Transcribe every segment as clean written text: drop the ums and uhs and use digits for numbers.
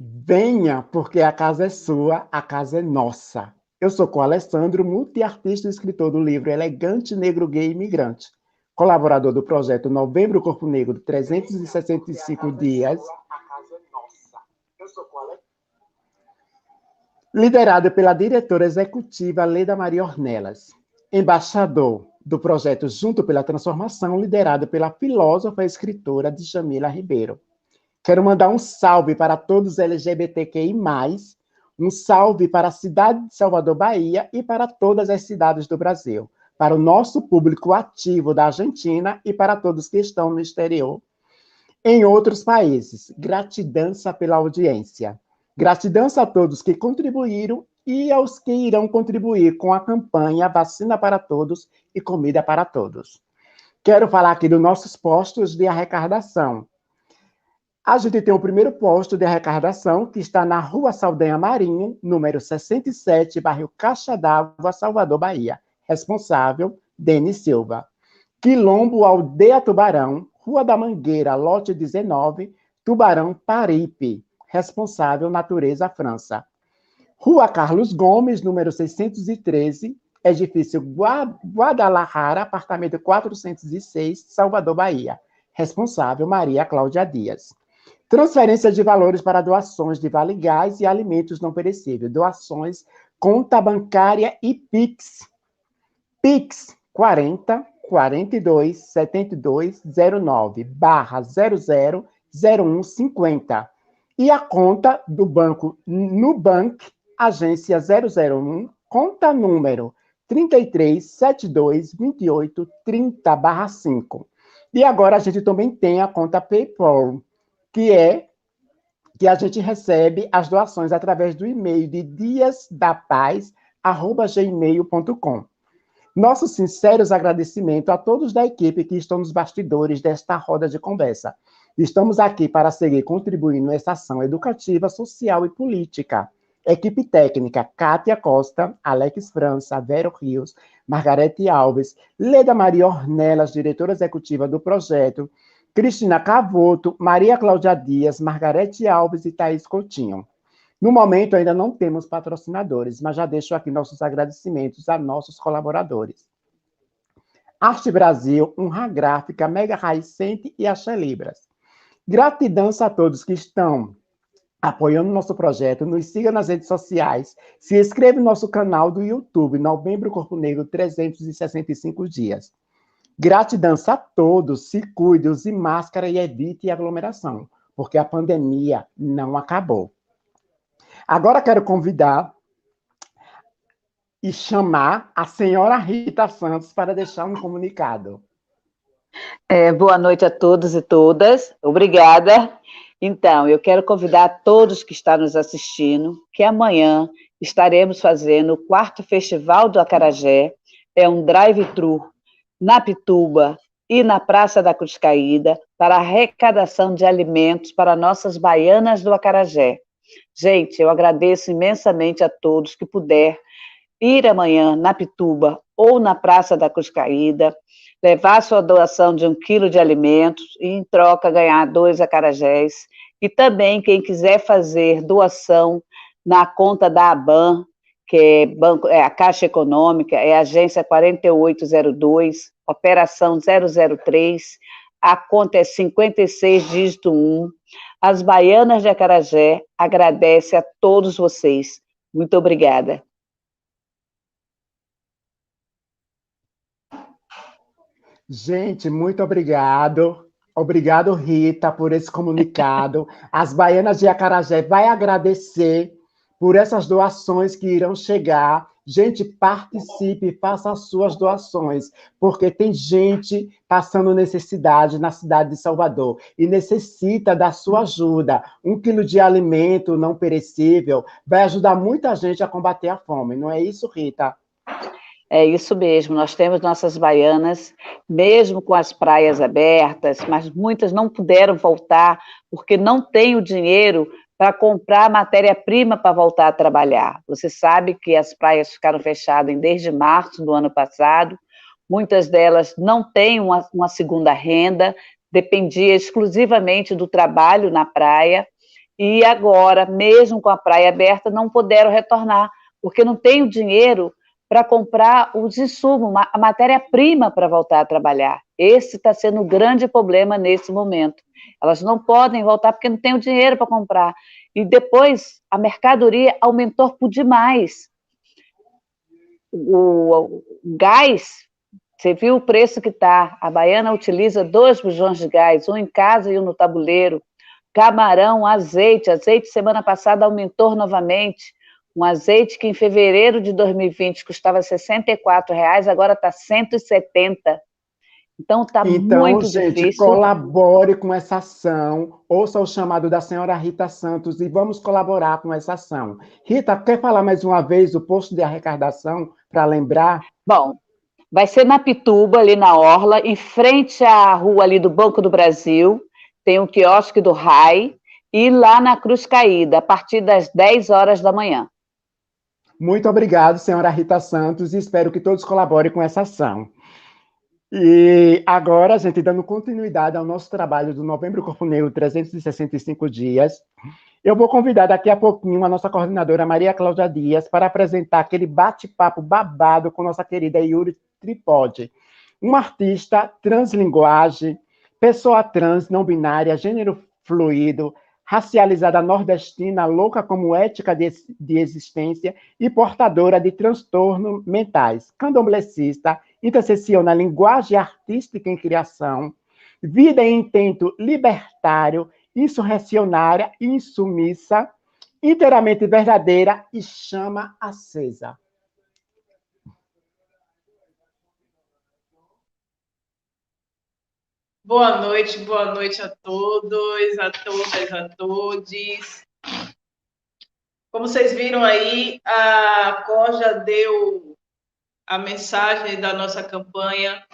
Venha, porque a casa é sua, a casa é nossa. Eu sou com Alessandro, multiartista e escritor do livro Elegante Negro Gay Imigrante, colaborador do projeto Novembro Corpo Negro, 365 dias, liderado pela diretora executiva Leda Maria Ornelas, embaixador do projeto Junto pela Transformação, liderado pela filósofa e escritora Djamila Ribeiro. Quero mandar um salve para todos os LGBTQI+, um salve para a cidade de Salvador, Bahia, e para todas as cidades do Brasil, para o nosso público ativo da Argentina e para todos que estão no exterior, em outros países. Gratidão pela audiência. Gratidão a todos que contribuíram e aos que irão contribuir com a campanha Vacina para Todos e Comida para Todos. Quero falar aqui dos nossos postos de arrecadação. A gente tem o primeiro posto de arrecadação, que está na Rua Saldanha Marinho, número 67, bairro Caixa d'Água, Salvador, Bahia. Responsável, Denis Silva. Quilombo, Aldeia Tubarão, Rua da Mangueira, lote 19, Tubarão, Paripe. Responsável, Natureza, França. Rua Carlos Gomes, número 613, edifício Guadalajara, apartamento 406, Salvador, Bahia. Responsável, Maria Cláudia Dias. Transferência de valores para doações de Vale Gás e alimentos não perecíveis. Doações, conta bancária e Pix. Pix 40 42 72 09 /00 0150. E a conta do banco Nubank, agência 001, conta número 33 72 28 30 /5. E agora a gente também tem a conta PayPal, que a gente recebe as doações através do e-mail de diasdapaz@gmail.com. Nossos sinceros agradecimentos a todos da equipe que estão nos bastidores desta roda de conversa. Estamos aqui para seguir contribuindo nessa ação educativa, social e política. Equipe técnica, Kátia Costa, Alex França, Vero Rios, Margarete Alves, Leda Maria Ornelas, diretora executiva do projeto, Cristina Cavoto, Maria Cláudia Dias, Margarete Alves e Thaís Coutinho. No momento, ainda não temos patrocinadores, mas já deixo aqui nossos agradecimentos a nossos colaboradores. Arte Brasil, Honra Gráfica, Mega Raicente e Axé Libras. Gratidão a todos que estão apoiando nosso projeto, nos siga nas redes sociais, se inscreva no nosso canal do YouTube, Novembro Corpo Negro 365 dias. Gratidão a todos, se cuide, use máscara e evite aglomeração, porque a pandemia não acabou. Agora quero convidar e chamar a senhora Rita Santos para deixar um comunicado. Boa noite a todos e todas, obrigada. Então, eu quero convidar todos que estão nos assistindo, que amanhã estaremos fazendo o 4º Festival do Acarajé, é um drive-thru na Pituba e na Praça da Cruz Caída, para arrecadação de alimentos para nossas baianas do Acarajé. Gente, eu agradeço imensamente a todos que puder ir amanhã na Pituba ou na Praça da Cruz Caída, levar sua doação de 1 quilo de alimentos e, em troca, ganhar 2 acarajés. E também, quem quiser fazer doação na conta da ABAN, que é a Caixa Econômica, é a agência 4802, operação 003, a conta é 56 dígito 1. As Baianas de Acarajé agradecem a todos vocês. Muito obrigada. Gente, muito obrigado. Obrigado, Rita, por esse comunicado. As Baianas de Acarajé vai agradecer por essas doações que irão chegar. Gente, participe, faça as suas doações, porque tem gente passando necessidade na cidade de Salvador e necessita da sua ajuda. 1 quilo de alimento não perecível vai ajudar muita gente a combater a fome. Não é isso, Rita? É isso mesmo, nós temos nossas baianas, mesmo com as praias abertas, mas muitas não puderam voltar porque não têm o dinheiro para comprar matéria-prima para voltar a trabalhar. Você sabe que as praias ficaram fechadas desde março do ano passado, muitas delas não têm uma segunda renda, dependia exclusivamente do trabalho na praia, e agora, mesmo com a praia aberta, não puderam retornar, porque não tem o dinheiro para comprar os insumos, a matéria-prima para voltar a trabalhar. Esse está sendo o grande problema nesse momento. Elas não podem voltar porque não tem o dinheiro para comprar. E depois, a mercadoria aumentou por demais. O gás, você viu o preço que está. A Baiana utiliza 2 bujões de gás, um em casa e um no tabuleiro. Camarão, azeite. Azeite, semana passada, aumentou novamente. Um azeite que em fevereiro de 2020 custava R$ 64, agora está 170. Então, está Então, muito gente, difícil. colabore com essa ação. Ouça o chamado da senhora Rita Santos e vamos colaborar com essa ação. Rita, quer falar mais uma vez o posto de arrecadação para lembrar? Bom, vai ser na Pituba, ali na Orla, em frente à rua ali do Banco do Brasil, tem um quiosque do RAI, e lá na Cruz Caída, a partir das 10 horas da manhã. Muito obrigado, senhora Rita Santos, e espero que todos colaborem com essa ação. E agora, gente, dando continuidade ao nosso trabalho do Novembro Corpo Negro 365 dias, eu vou convidar daqui a pouquinho a nossa coordenadora Maria Cláudia Dias para apresentar aquele bate-papo babado com nossa querida Yuri Tripode, uma artista translinguagem, pessoa trans, não binária, gênero fluido, racializada nordestina, louca como ética de existência e portadora de transtornos mentais, candomblessista, intersecciona linguagem artística em criação, vida em intento libertário, insurrecionária, insumissa, inteiramente verdadeira e chama acesa. Boa noite a todos, a todas, a todos. Como vocês viram aí, a Cor já deu a mensagem da nossa campanha: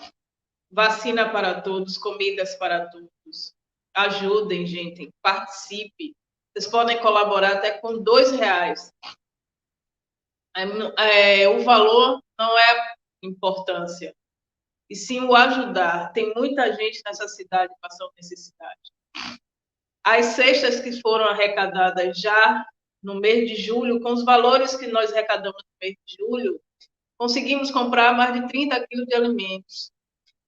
vacina para todos, comidas para todos. Ajudem, gente, participe. Vocês podem colaborar até com R$ 2. O valor não é importância, e sim o ajudar. Tem muita gente nessa cidade passando necessidade. As cestas que foram arrecadadas já no mês de julho, com os valores que nós arrecadamos no mês de julho, conseguimos comprar mais de 30 quilos de alimentos,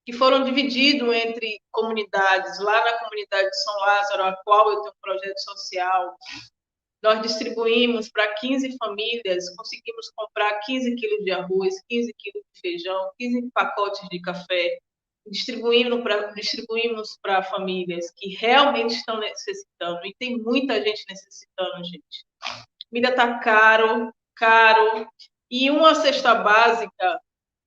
que foram divididos entre comunidades. Lá na comunidade de São Lázaro, a qual eu tenho um projeto social, nós distribuímos para 15 famílias, conseguimos comprar 15 quilos de arroz, 15 quilos de feijão, 15 pacotes de café, distribuímos para famílias que realmente estão necessitando, e tem muita gente necessitando, gente. Comida está caro, e uma cesta básica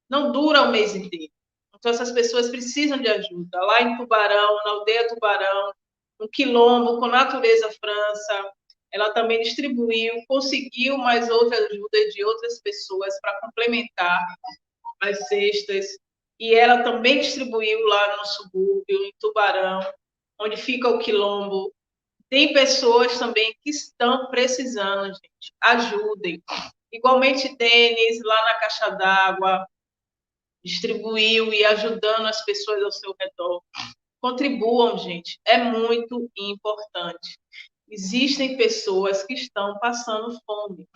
não dura o mês inteiro. Então, essas pessoas precisam de ajuda. Lá em Tubarão, na aldeia Tubarão, um quilombo com natureza França, ela também distribuiu, conseguiu mais outra ajuda de outras pessoas para complementar as cestas. E ela também distribuiu lá no subúrbio, em Tubarão, onde fica o quilombo. Tem pessoas também que estão precisando, gente. Ajudem. Igualmente, Denis, lá na Caixa d'Água, distribuiu e ajudando as pessoas ao seu redor. Contribuam, gente. É muito importante. Existem pessoas que estão passando fome,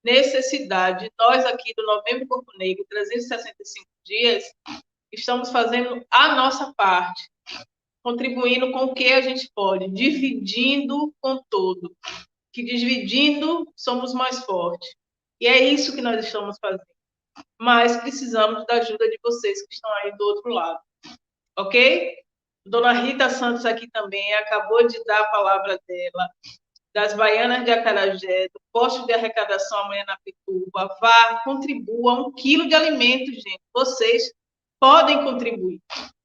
necessidade. Nós aqui do Novembro Corpo Negro, 365 dias, estamos fazendo a nossa parte, contribuindo com o que a gente pode, dividindo com todo, que dividindo somos mais fortes. E é isso que nós estamos fazendo. Mas precisamos da ajuda de vocês que estão aí do outro lado. Ok? Dona Rita Santos aqui também acabou de dar a palavra dela, das Baianas de Acarajé, do posto de arrecadação amanhã na Pituba. Vá, contribua. 1 quilo de alimento, gente. Vocês podem contribuir.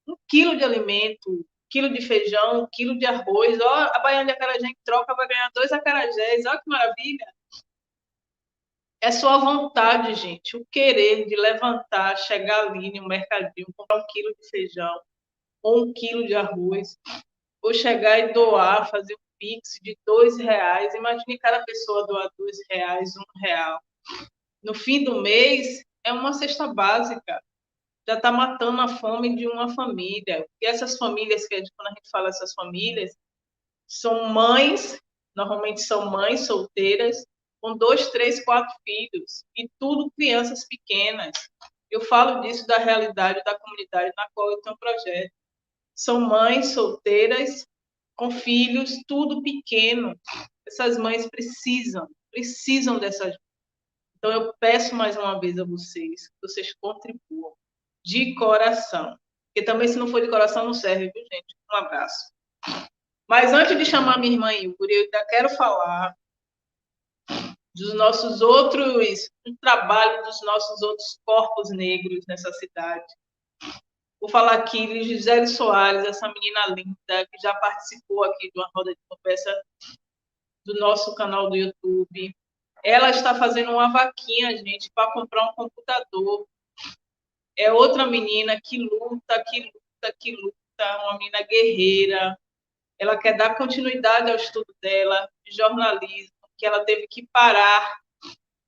1 quilo de alimento, 1 quilo de feijão, 1 quilo de arroz. Ó, a Baiana de Acarajé em troca vai ganhar 2 acarajés. Olha que maravilha. É só a vontade, gente, o querer de levantar, chegar ali no mercadinho, comprar 1 quilo de feijão ou 1 quilo de arroz, ou chegar e doar, fazer um Pix de R$ 2. Imagine cada pessoa doar R$ 2, R$ 1. No fim do mês, é uma cesta básica. Já está matando a fome de uma família. E essas famílias, quando a gente fala essas famílias, são mães, Normalmente são mães solteiras, com 2, 3, 4 filhos, e tudo crianças pequenas. Eu falo disso da realidade da comunidade na qual eu tenho um projeto. São mães solteiras, com filhos, tudo pequeno. Essas mães precisam dessa ajuda. Então, eu peço mais uma vez a vocês, que vocês contribuam de coração. Porque também, se não for de coração, não serve, viu, gente? Um abraço. Mas antes de chamar minha irmã Yuri, eu ainda quero falar dos nossos outros, do trabalho dos nossos outros corpos negros nessa cidade. Vou falar aqui de Gisele Soares, essa menina linda, que já participou aqui de uma roda de conversa do nosso canal do YouTube. Ela está fazendo uma vaquinha, gente, para comprar um computador. É outra menina que luta, uma menina guerreira. Ela quer dar continuidade ao estudo dela, de jornalismo, que ela teve que parar,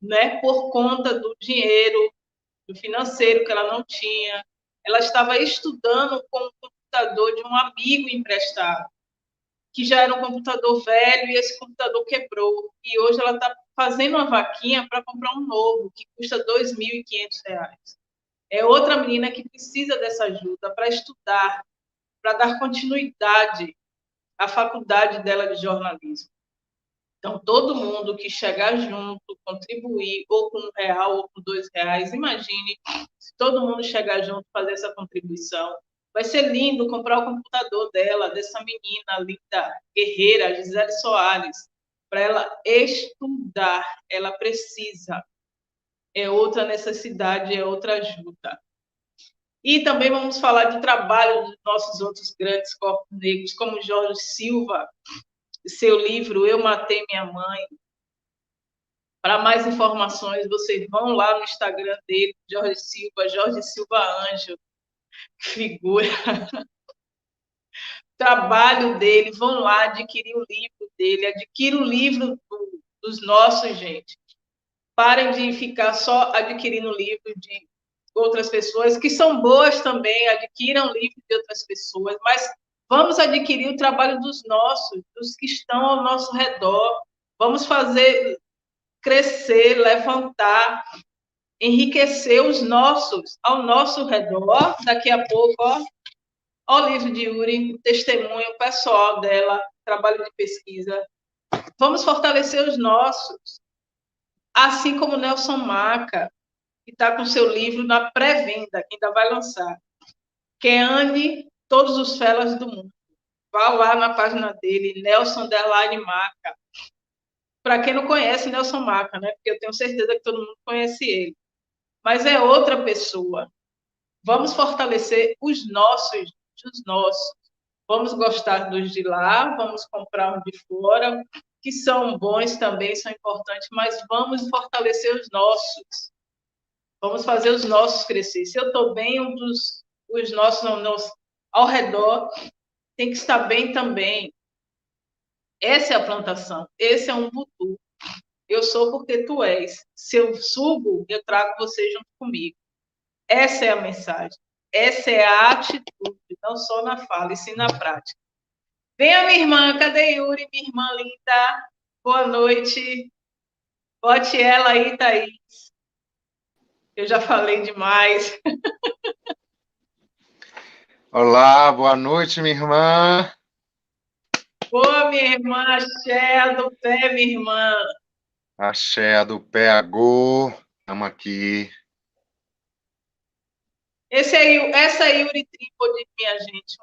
né, por conta do dinheiro, do financeiro que ela não tinha. Ela estava estudando com o computador de um amigo emprestado, que já era um computador velho e esse computador quebrou. E hoje ela está fazendo uma vaquinha para comprar um novo, que custa R$ 2.500. É outra menina que precisa dessa ajuda para estudar, para dar continuidade à faculdade dela de jornalismo. Então, todo mundo que chegar junto, contribuir, ou com R$1, ou com R$2, imagine se todo mundo chegar junto fazer essa contribuição. Vai ser lindo comprar o computador dela, dessa menina linda, guerreira, Gisele Soares, para ela estudar. Ela precisa. É outra necessidade, é outra ajuda. E também vamos falar do trabalho dos nossos outros grandes corpos negros, como Jorge Silva, seu livro Eu Matei Minha Mãe. Para mais informações, vocês vão lá no Instagram dele, Jorge Silva Anjo, que figura. Trabalho dele, vão lá adquirir o livro dele, adquira o livro dos nossos, gente. Parem de ficar só adquirindo livro de outras pessoas, que são boas também, adquiram livro de outras pessoas, mas vamos adquirir o trabalho dos nossos, dos que estão ao nosso redor. Vamos fazer crescer, levantar, enriquecer os nossos ao nosso redor. Daqui a pouco, ó o livro de Yuri, o testemunho pessoal dela, trabalho de pesquisa. Vamos fortalecer os nossos, assim como Nelson Maca, que está com seu livro na pré-venda, que ainda vai lançar. Keane, Todos os Felas do Mundo. Vá lá na página dele, Nelson Maca. Para quem não conhece Nelson Maca, né? Porque eu tenho certeza que todo mundo conhece ele. Mas é outra pessoa. Vamos fortalecer os nossos. Vamos gostar dos de lá, vamos comprar os de fora, que são bons também, são importantes, mas vamos fortalecer os nossos. Vamos fazer os nossos crescer. Se eu estou bem, os nossos ao redor tem que estar bem também. Essa é a plantação. Esse é um Ubuntu. Eu sou porque tu és. Se eu subo, eu trago você junto comigo. Essa é a mensagem. Essa é a atitude, não só na fala, e sim na prática. Venha, minha irmã. Cadê Yuri, minha irmã linda? Boa noite. Bote ela aí, Thaís. Eu já falei demais. Olá, boa noite, minha irmã. Boa, minha irmã, axé do pé, minha irmã. Axé do pé, agô. Estamos aqui. Essa é Yuri Trípode, minha gente,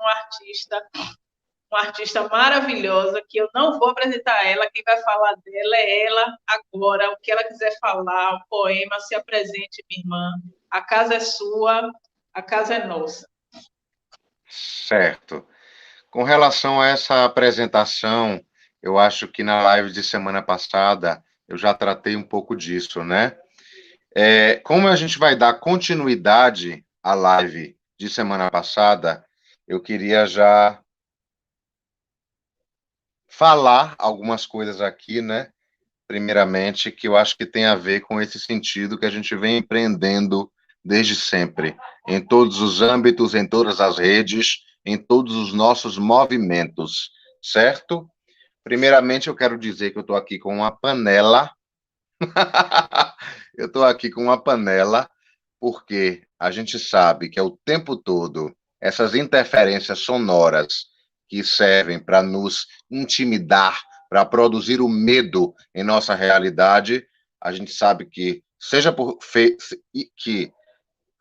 uma artista maravilhosa, que eu não vou apresentar ela, quem vai falar dela é ela agora, o que ela quiser falar, o poema, se apresente, minha irmã. A casa é sua, a casa é nossa. Certo. Com relação a essa apresentação, eu acho que na live de semana passada eu já tratei um pouco disso, né? Como a gente vai dar continuidade à live de semana passada, eu queria já falar algumas coisas aqui, né? Primeiramente, que eu acho que tem a ver com esse sentido que a gente vem empreendendo desde sempre, em todos os âmbitos, em todas as redes, em todos os nossos movimentos, certo? Primeiramente, eu quero dizer que eu estou aqui com uma panela. Eu estou aqui com uma panela, porque a gente sabe que é o tempo todo essas interferências sonoras que servem para nos intimidar, para produzir o medo em nossa realidade, a gente sabe que que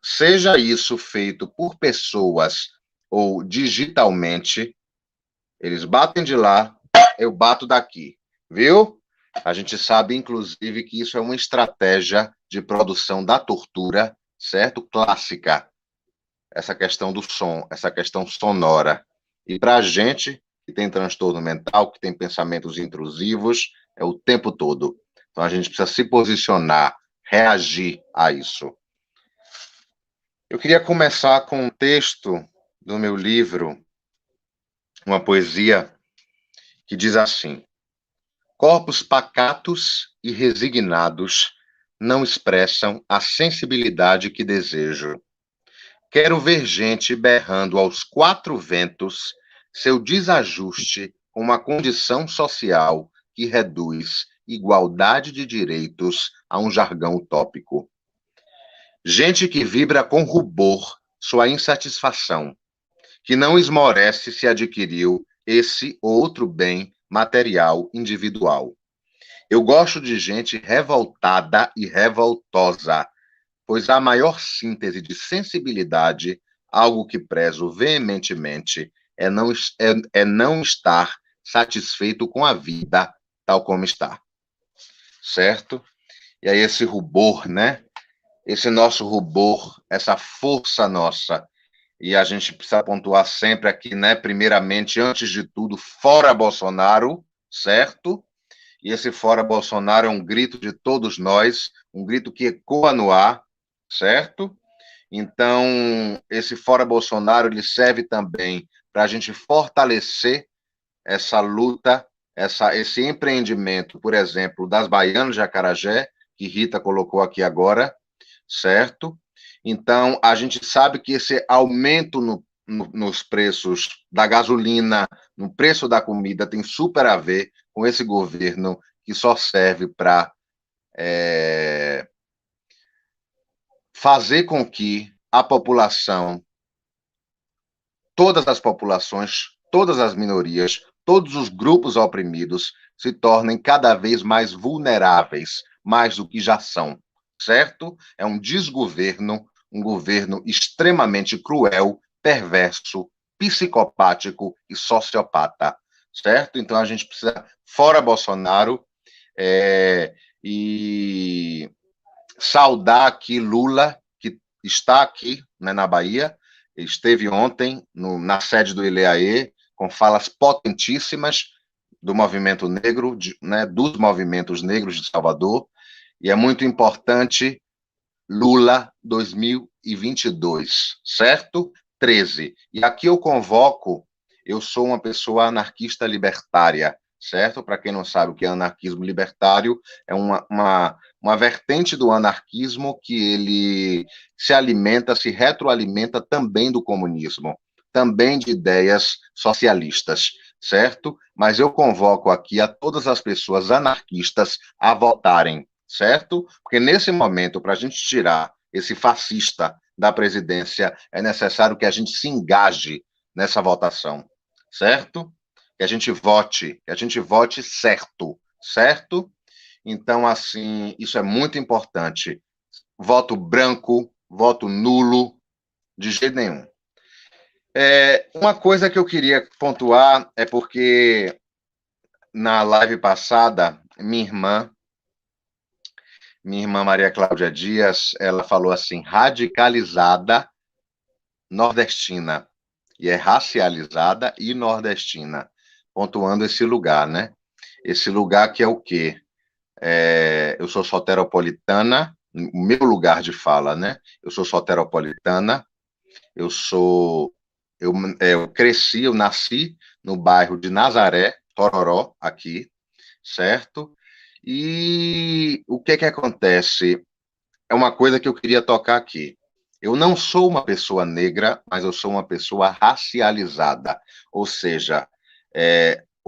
seja isso feito por pessoas ou digitalmente, eles batem de lá, eu bato daqui, viu? A gente sabe, inclusive, que isso é uma estratégia de produção da tortura, certo? Clássica. Essa questão do som, essa questão sonora. E para a gente que tem transtorno mental, que tem pensamentos intrusivos, é o tempo todo. Então a gente precisa se posicionar, reagir a isso. Eu queria começar com um texto do meu livro, uma poesia, que diz assim: corpos pacatos e resignados não expressam a sensibilidade que desejo. Quero ver gente berrando aos quatro ventos seu desajuste com uma condição social que reduz igualdade de direitos a um jargão utópico. Gente que vibra com rubor sua insatisfação, que não esmorece se adquiriu esse ou outro bem material individual. Eu gosto de gente revoltada e revoltosa, pois a maior síntese de sensibilidade, algo que prezo veementemente, é não estar satisfeito com a vida tal como está. Certo? E aí esse rubor, né? Esse nosso rubor, essa força nossa. E a gente precisa pontuar sempre aqui, né? Primeiramente, antes de tudo, fora Bolsonaro, certo? E esse fora Bolsonaro é um grito de todos nós, um grito que ecoa no ar, certo? Então, esse fora Bolsonaro, ele serve também para a gente fortalecer essa luta, esse empreendimento, por exemplo, das Baianas de Acarajé, que Rita colocou aqui agora, certo? Então, a gente sabe que esse aumento nos preços da gasolina, no preço da comida, tem super a ver com esse governo que só serve para fazer com que a população, todas as populações, todas as minorias, todos os grupos oprimidos se tornem cada vez mais vulneráveis, mais do que já são, certo? É um desgoverno, um governo extremamente cruel, perverso, psicopático e sociopata, certo? Então a gente precisa, fora Bolsonaro, e saudar aqui Lula, que está aqui, né, na Bahia, esteve ontem na sede do ILEAE, com falas potentíssimas do movimento negro, né, dos movimentos negros de Salvador, e é muito importante Lula 2022, certo? 13. E aqui eu convoco, eu sou uma pessoa anarquista libertária, certo? Para quem não sabe o que é anarquismo libertário, é uma vertente do anarquismo que ele se alimenta, se retroalimenta também do comunismo, também de ideias socialistas, certo? Mas eu convoco aqui a todas as pessoas anarquistas a votarem, certo? Porque nesse momento, para a gente tirar esse fascista da presidência, é necessário que a gente se engaje nessa votação, certo? Que a gente vote certo, certo? Então, assim, isso é muito importante. Voto branco, voto nulo, de jeito nenhum. Uma coisa que eu queria pontuar é porque na live passada, minha irmã Maria Cláudia Dias, ela falou assim, radicalizada nordestina, e é racializada e nordestina, pontuando esse lugar, né? Esse lugar que é o quê? Eu sou soteropolitana, o meu lugar de fala, né? Eu sou soteropolitana, eu cresci, eu nasci no bairro de Nazaré, Tororó, aqui, certo? E o que acontece? É uma coisa que eu queria tocar aqui. Eu não sou uma pessoa negra, mas eu sou uma pessoa racializada. Ou seja,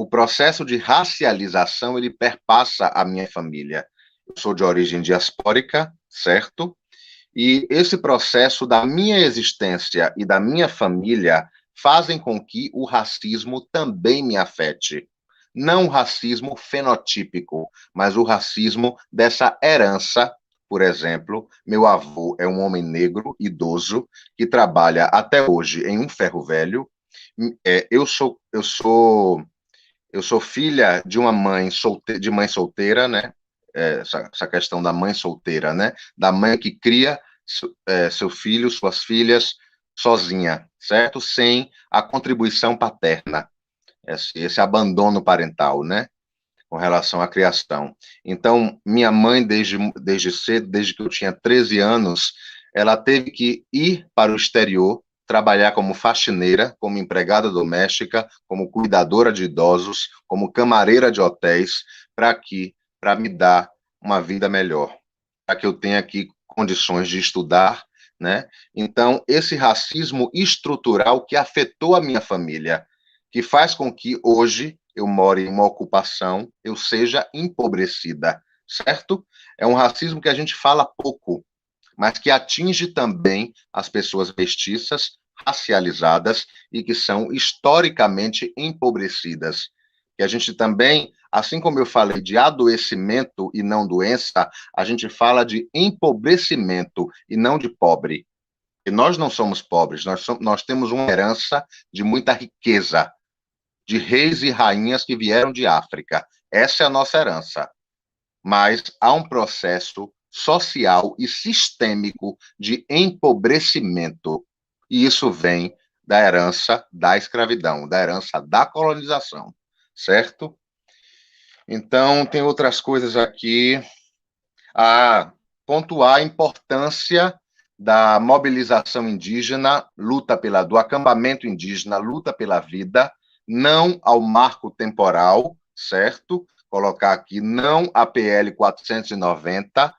o processo de racialização, ele perpassa a minha família. Eu sou de origem diaspórica, certo? E esse processo da minha existência e da minha família fazem com que o racismo também me afete. Não o racismo fenotípico, mas o racismo dessa herança. Por exemplo, meu avô é um homem negro, idoso, que trabalha até hoje em um ferro velho. Eu sou filha de uma mãe solteira, né? Essa questão da mãe solteira, né? Da mãe que cria seu filho, suas filhas sozinha, certo? Sem a contribuição paterna, esse abandono parental, né? Com relação à criação. Então, minha mãe, desde cedo, desde que eu tinha 13 anos, ela teve que ir para o exterior, trabalhar como faxineira, como empregada doméstica, como cuidadora de idosos, como camareira de hotéis, para me dar uma vida melhor, para que eu tenha aqui condições de estudar, né? Então, esse racismo estrutural que afetou a minha família, que faz com que hoje eu moro em uma ocupação, eu seja empobrecida, certo? É um racismo que a gente fala pouco, mas que atinge também as pessoas mestiças, racializadas e que são historicamente empobrecidas. Que a gente também, assim como eu falei de adoecimento e não doença, a gente fala de empobrecimento e não de pobre. E nós não somos pobres, nós temos uma herança de muita riqueza, de reis e rainhas que vieram de África. Essa é a nossa herança. Mas há um processo social e sistêmico de empobrecimento. E isso vem da herança da escravidão, da herança da colonização, certo? Então, tem outras coisas aqui. Pontuar a importância da mobilização indígena, do acampamento indígena, luta pela vida, não ao marco temporal, certo? Colocar aqui não a PL 490,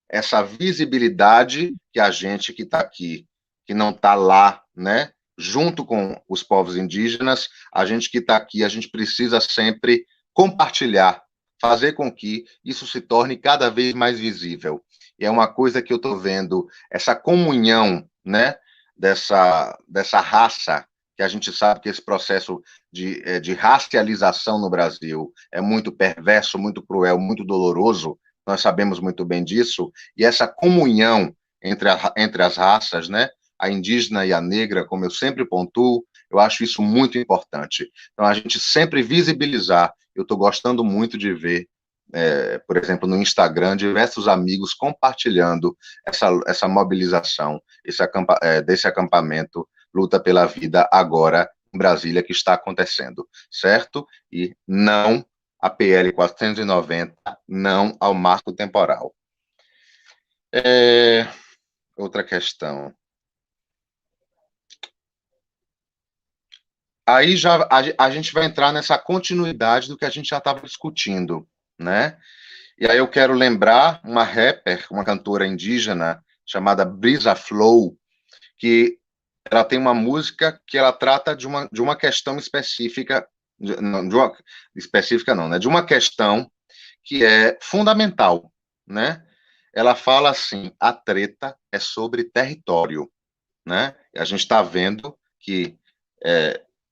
essa visibilidade que a gente que está aqui, que não está lá, né? Junto com os povos indígenas, a gente que está aqui, a gente precisa sempre compartilhar, fazer com que isso se torne cada vez mais visível. E é uma coisa que eu estou vendo, essa comunhão, né? Dessa raça, que a gente sabe que esse processo de racialização no Brasil é muito perverso, muito cruel, muito doloroso, nós sabemos muito bem disso, e essa comunhão entre as raças, né, a indígena e a negra, como eu sempre pontuo, eu acho isso muito importante. Então, a gente sempre visibilizar, eu estou gostando muito de ver, por exemplo, no Instagram, diversos amigos compartilhando essa mobilização, desse acampamento Luta pela Vida agora em Brasília que está acontecendo, certo? E não a PL 490, não ao marco temporal. Outra questão. Aí já a gente vai entrar nessa continuidade do que a gente já estava discutindo, né? E aí eu quero lembrar uma rapper, uma cantora indígena chamada Brisa Flow, que ela tem uma música que ela trata de uma questão específica, né? De uma questão que é fundamental, né? Ela fala assim: a treta é sobre território, né? E a gente está vendo que,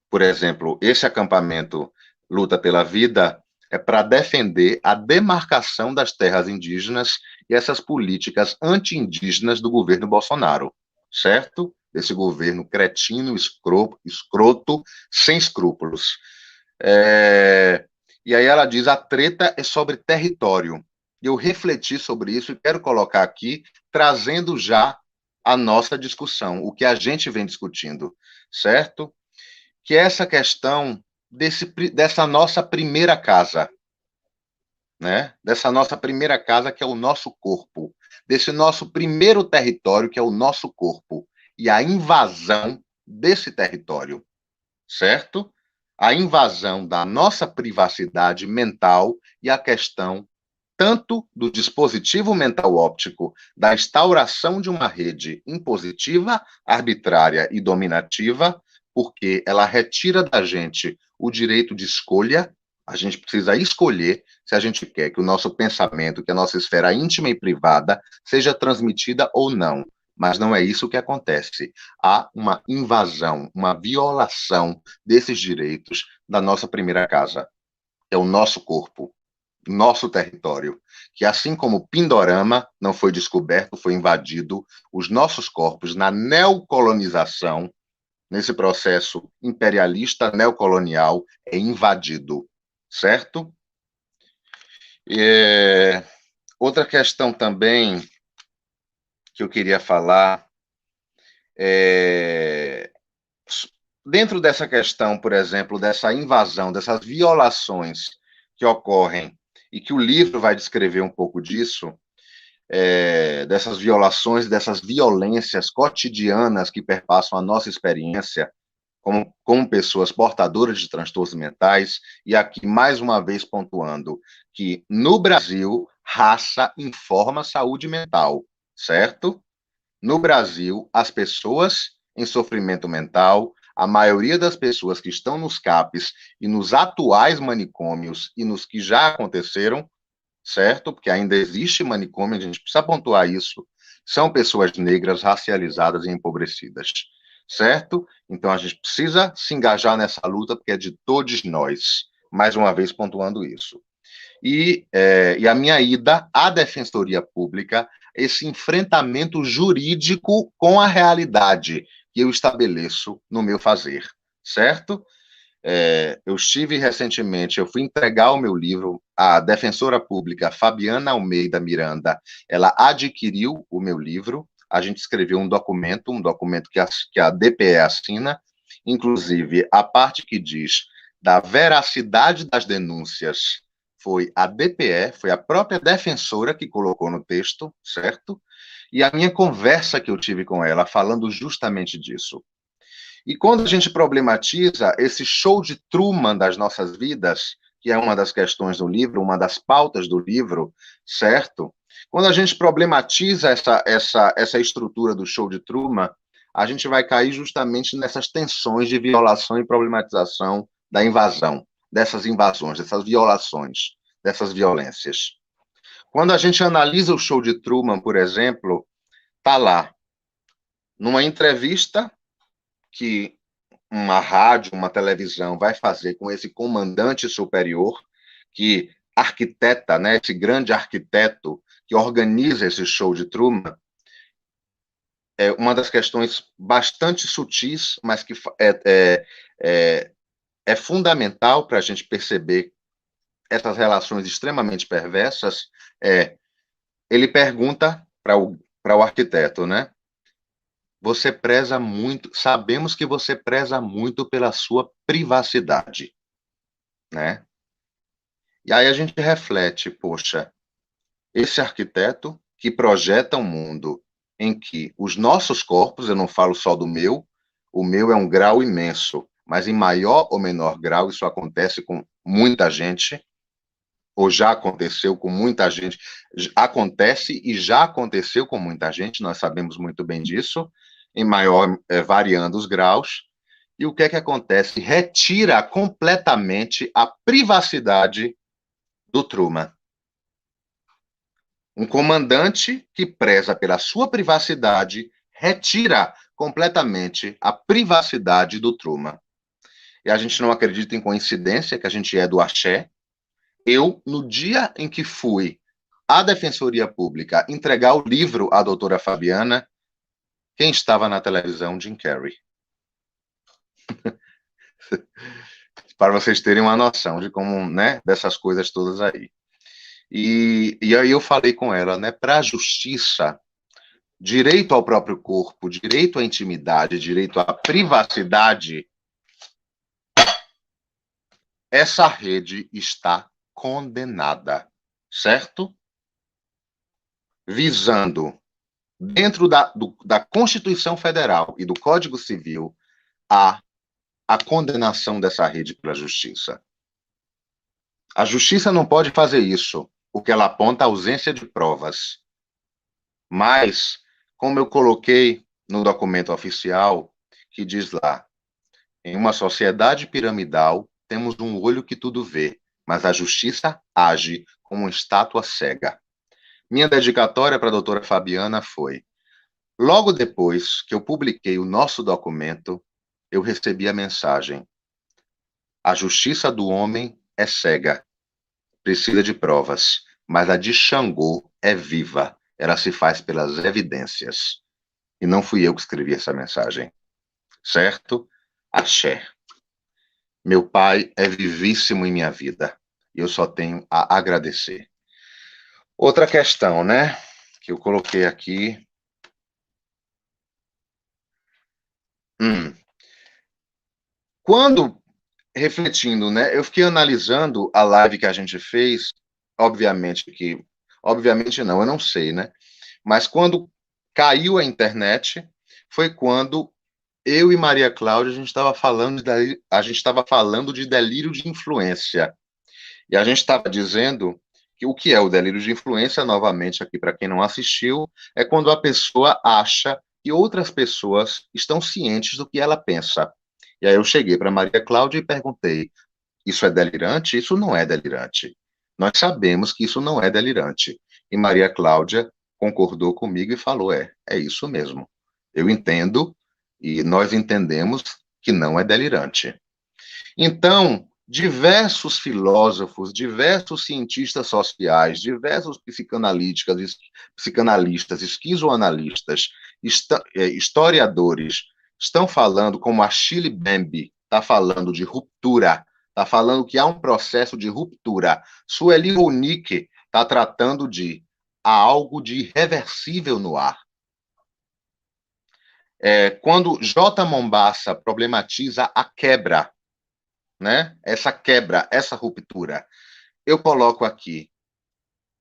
por exemplo, esse acampamento Luta pela Vida é para defender a demarcação das terras indígenas e essas políticas anti-indígenas do governo Bolsonaro, certo? Desse governo cretino, escroto, sem escrúpulos. E aí ela diz: a treta é sobre território. E eu refleti sobre isso e quero colocar aqui, trazendo já a nossa discussão, o que a gente vem discutindo, certo? Que é essa questão dessa nossa primeira casa, né? Dessa nossa primeira casa, que é o nosso corpo, desse nosso primeiro território, que é o nosso corpo, e a invasão desse território, certo? A invasão da nossa privacidade mental e a questão tanto do dispositivo mental óptico, da instauração de uma rede impositiva, arbitrária e dominativa, porque ela retira da gente o direito de escolha. A gente precisa escolher se a gente quer que o nosso pensamento, que a nossa esfera íntima e privada seja transmitida ou não. Mas não é isso que acontece. Há uma invasão, uma violação desses direitos da nossa primeira casa. É o nosso corpo, nosso território, que assim como o Pindorama não foi descoberto, foi invadido, os nossos corpos na neocolonização, nesse processo imperialista neocolonial, é invadido, certo? Outra questão também que eu queria falar dentro dessa questão, por exemplo, dessa invasão, dessas violações que ocorrem, e que o livro vai descrever um pouco disso, dessas violações, dessas violências cotidianas que perpassam a nossa experiência como pessoas portadoras de transtornos mentais, e aqui mais uma vez pontuando que no Brasil, raça informa saúde mental, certo? No Brasil, as pessoas em sofrimento mental, a maioria das pessoas que estão nos CAPs e nos atuais manicômios e nos que já aconteceram, certo? Porque ainda existe manicômio, a gente precisa pontuar isso, são pessoas negras, racializadas e empobrecidas, certo? Então a gente precisa se engajar nessa luta, porque é de todos nós, mais uma vez pontuando isso. E a minha ida à Defensoria Pública, esse enfrentamento jurídico com a realidade que eu estabeleço no meu fazer, certo? Eu estive recentemente, eu fui entregar o meu livro, a defensora pública Fabiana Almeida Miranda, ela adquiriu o meu livro, a gente escreveu um documento que a DPE assina, inclusive a parte que diz da veracidade das denúncias foi a DPE, foi a própria defensora que colocou no texto, certo? E a minha conversa que eu tive com ela, falando justamente disso. E quando a gente problematiza esse show de Truman das nossas vidas, que é uma das questões do livro, uma das pautas do livro, certo? Quando a gente problematiza essa estrutura do show de Truman, a gente vai cair justamente nessas tensões de violação e problematização da invasão, dessas invasões, dessas violações, dessas violências. Quando a gente analisa o show de Truman, por exemplo, está lá, numa entrevista que uma rádio, uma televisão vai fazer com esse comandante superior, que arquiteta, né, esse grande arquiteto que organiza esse show de Truman, é uma das questões bastante sutis, mas que é fundamental para a gente perceber essas relações extremamente perversas. Ele pergunta para o arquiteto, né? Você preza muito, sabemos que você preza muito pela sua privacidade, né? E aí a gente reflete, poxa, esse arquiteto que projeta um mundo em que os nossos corpos, eu não falo só do meu, o meu é um grau imenso, mas em maior ou menor grau isso acontece com muita gente, ou já aconteceu com muita gente, acontece e já aconteceu com muita gente, nós sabemos muito bem disso, em maior, variando os graus, e o que é que acontece? Retira completamente a privacidade do Truman. Um comandante que preza pela sua privacidade retira completamente a privacidade do Truman. E a gente não acredita em coincidência, que a gente é do axé. Eu, no dia em que fui à Defensoria Pública entregar o livro à doutora Fabiana, quem estava na televisão? Jim Carrey. Para vocês terem uma noção de como, né, dessas coisas todas aí. E aí eu falei com ela, né, para a justiça, direito ao próprio corpo, direito à intimidade, direito à privacidade, essa rede está condenada, certo? Visando, dentro da Constituição Federal e do Código Civil, a condenação dessa rede pela justiça. A justiça não pode fazer isso, porque ela aponta a ausência de provas. Mas, como eu coloquei no documento oficial, que diz lá, em uma sociedade piramidal, temos um olho que tudo vê, mas a justiça age como uma estátua cega. Minha dedicatória para a doutora Fabiana foi: logo depois que eu publiquei o nosso documento, eu recebi a mensagem: a justiça do homem é cega, precisa de provas, mas a de Xangô é viva, ela se faz pelas evidências. E não fui eu que escrevi essa mensagem, certo? Axé. Meu pai é vivíssimo em minha vida, e eu só tenho a agradecer. Outra questão, né, que eu coloquei aqui. Quando, refletindo, né, eu fiquei analisando a live que a gente fez, obviamente não, eu não sei, né, mas quando caiu a internet, foi quando eu e Maria Cláudia, a gente estava falando de delírio de influência. E a gente estava dizendo que o que é o delírio de influência, novamente aqui para quem não assistiu, é quando a pessoa acha que outras pessoas estão cientes do que ela pensa. E aí eu cheguei para Maria Cláudia e perguntei: isso é delirante? Isso não é delirante. Nós sabemos que isso não é delirante. E Maria Cláudia concordou comigo e falou: é isso mesmo. Eu entendo e nós entendemos que não é delirante. Então, diversos filósofos, diversos cientistas sociais, diversos psicanalistas, esquizoanalistas, historiadores, estão falando, como a Shirley Bembe está falando de ruptura, está falando que há um processo de ruptura. Sueli Ronick está tratando de há algo de irreversível no ar. Quando J. Mombassa problematiza a quebra, né? Essa quebra, essa ruptura, eu coloco aqui: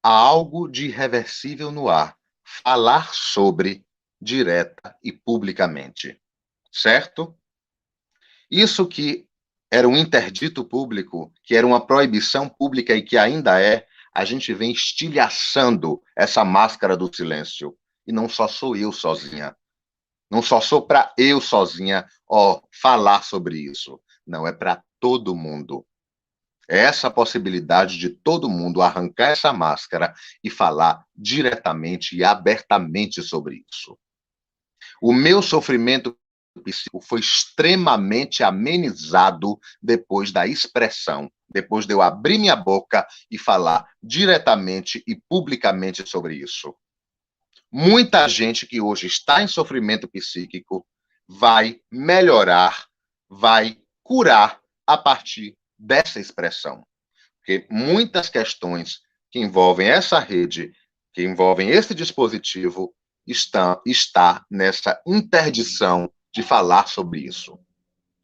há algo de irreversível no ar. Falar sobre direta e publicamente, certo? Isso que era um interdito público, que era uma proibição pública e que ainda é, a gente vem estilhaçando essa máscara do silêncio. E não só sou eu sozinha. Não só sou para eu sozinha, falar sobre isso. Não, é para todo mundo. É essa possibilidade de todo mundo arrancar essa máscara e falar diretamente e abertamente sobre isso. O meu sofrimento psíquico foi extremamente amenizado depois da expressão, depois de eu abrir minha boca e falar diretamente e publicamente sobre isso. Muita gente que hoje está em sofrimento psíquico vai melhorar, vai curar a partir dessa expressão. Porque muitas questões que envolvem essa rede, que envolvem esse dispositivo, está nessa interdição de falar sobre isso.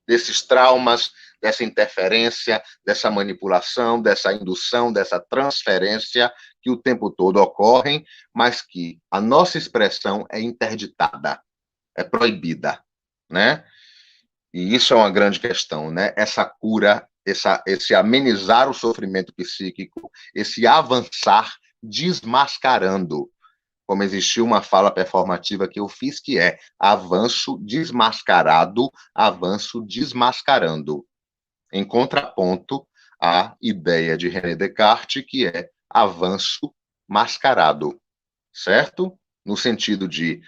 Desses traumas, dessa interferência, dessa manipulação, dessa indução, dessa transferência que o tempo todo ocorrem, mas que a nossa expressão é interditada, é proibida, né? E isso é uma grande questão, né? Essa cura, esse amenizar o sofrimento psíquico, esse avançar desmascarando, como existiu uma fala performativa que eu fiz, que é avanço desmascarado, avanço desmascarando, em contraponto à ideia de René Descartes, que é avanço mascarado, certo? No sentido de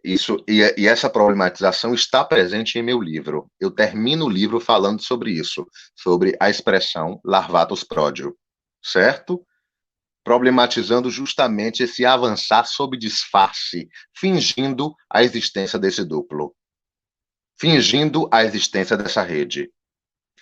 isso, e essa problematização está presente em meu livro. Eu termino o livro falando sobre isso, sobre a expressão larvatus prodeo, certo? Problematizando justamente esse avançar sob disfarce, fingindo a existência desse duplo, fingindo a existência dessa rede.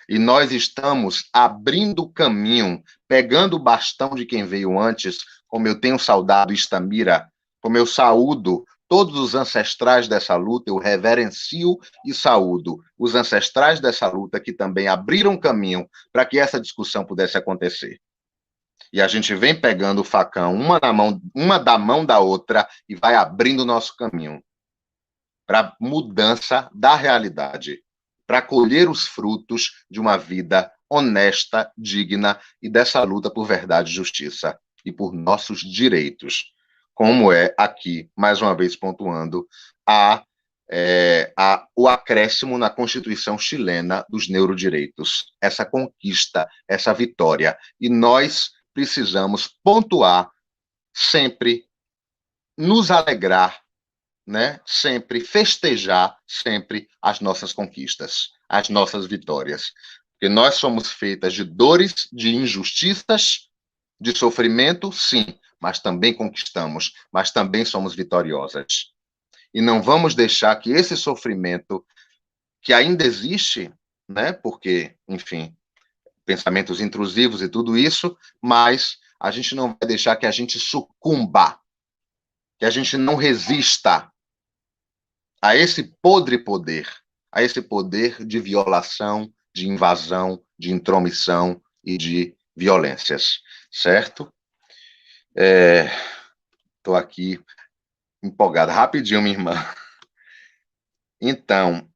E nós estamos abrindo caminho, pegando o bastão de quem veio antes, como eu tenho saudado Istamira, como eu saúdo todos os ancestrais dessa luta, eu reverencio e saúdo os ancestrais dessa luta que também abriram caminho para que essa discussão pudesse acontecer. E a gente vem pegando o facão, uma da mão da outra, e vai abrindo o nosso caminho para mudança da realidade, para colher os frutos de uma vida honesta, digna e dessa luta por verdade e justiça e por nossos direitos, como é aqui, mais uma vez pontuando, a o acréscimo na Constituição chilena dos neurodireitos, essa conquista, essa vitória. E nós precisamos pontuar sempre, nos alegrar, né? Sempre festejar sempre as nossas conquistas, as nossas vitórias. Porque nós somos feitas de dores, de injustiças, de sofrimento, sim, mas também conquistamos, mas também somos vitoriosas. E não vamos deixar que esse sofrimento, que ainda existe, né? Porque, enfim, pensamentos intrusivos e tudo isso, mas a gente não vai deixar que a gente sucumba, que a gente não resista a esse podre poder, a esse poder de violação, de invasão, de intromissão e de violências, certo? Estou aqui empolgado. Rapidinho, minha irmã. Então,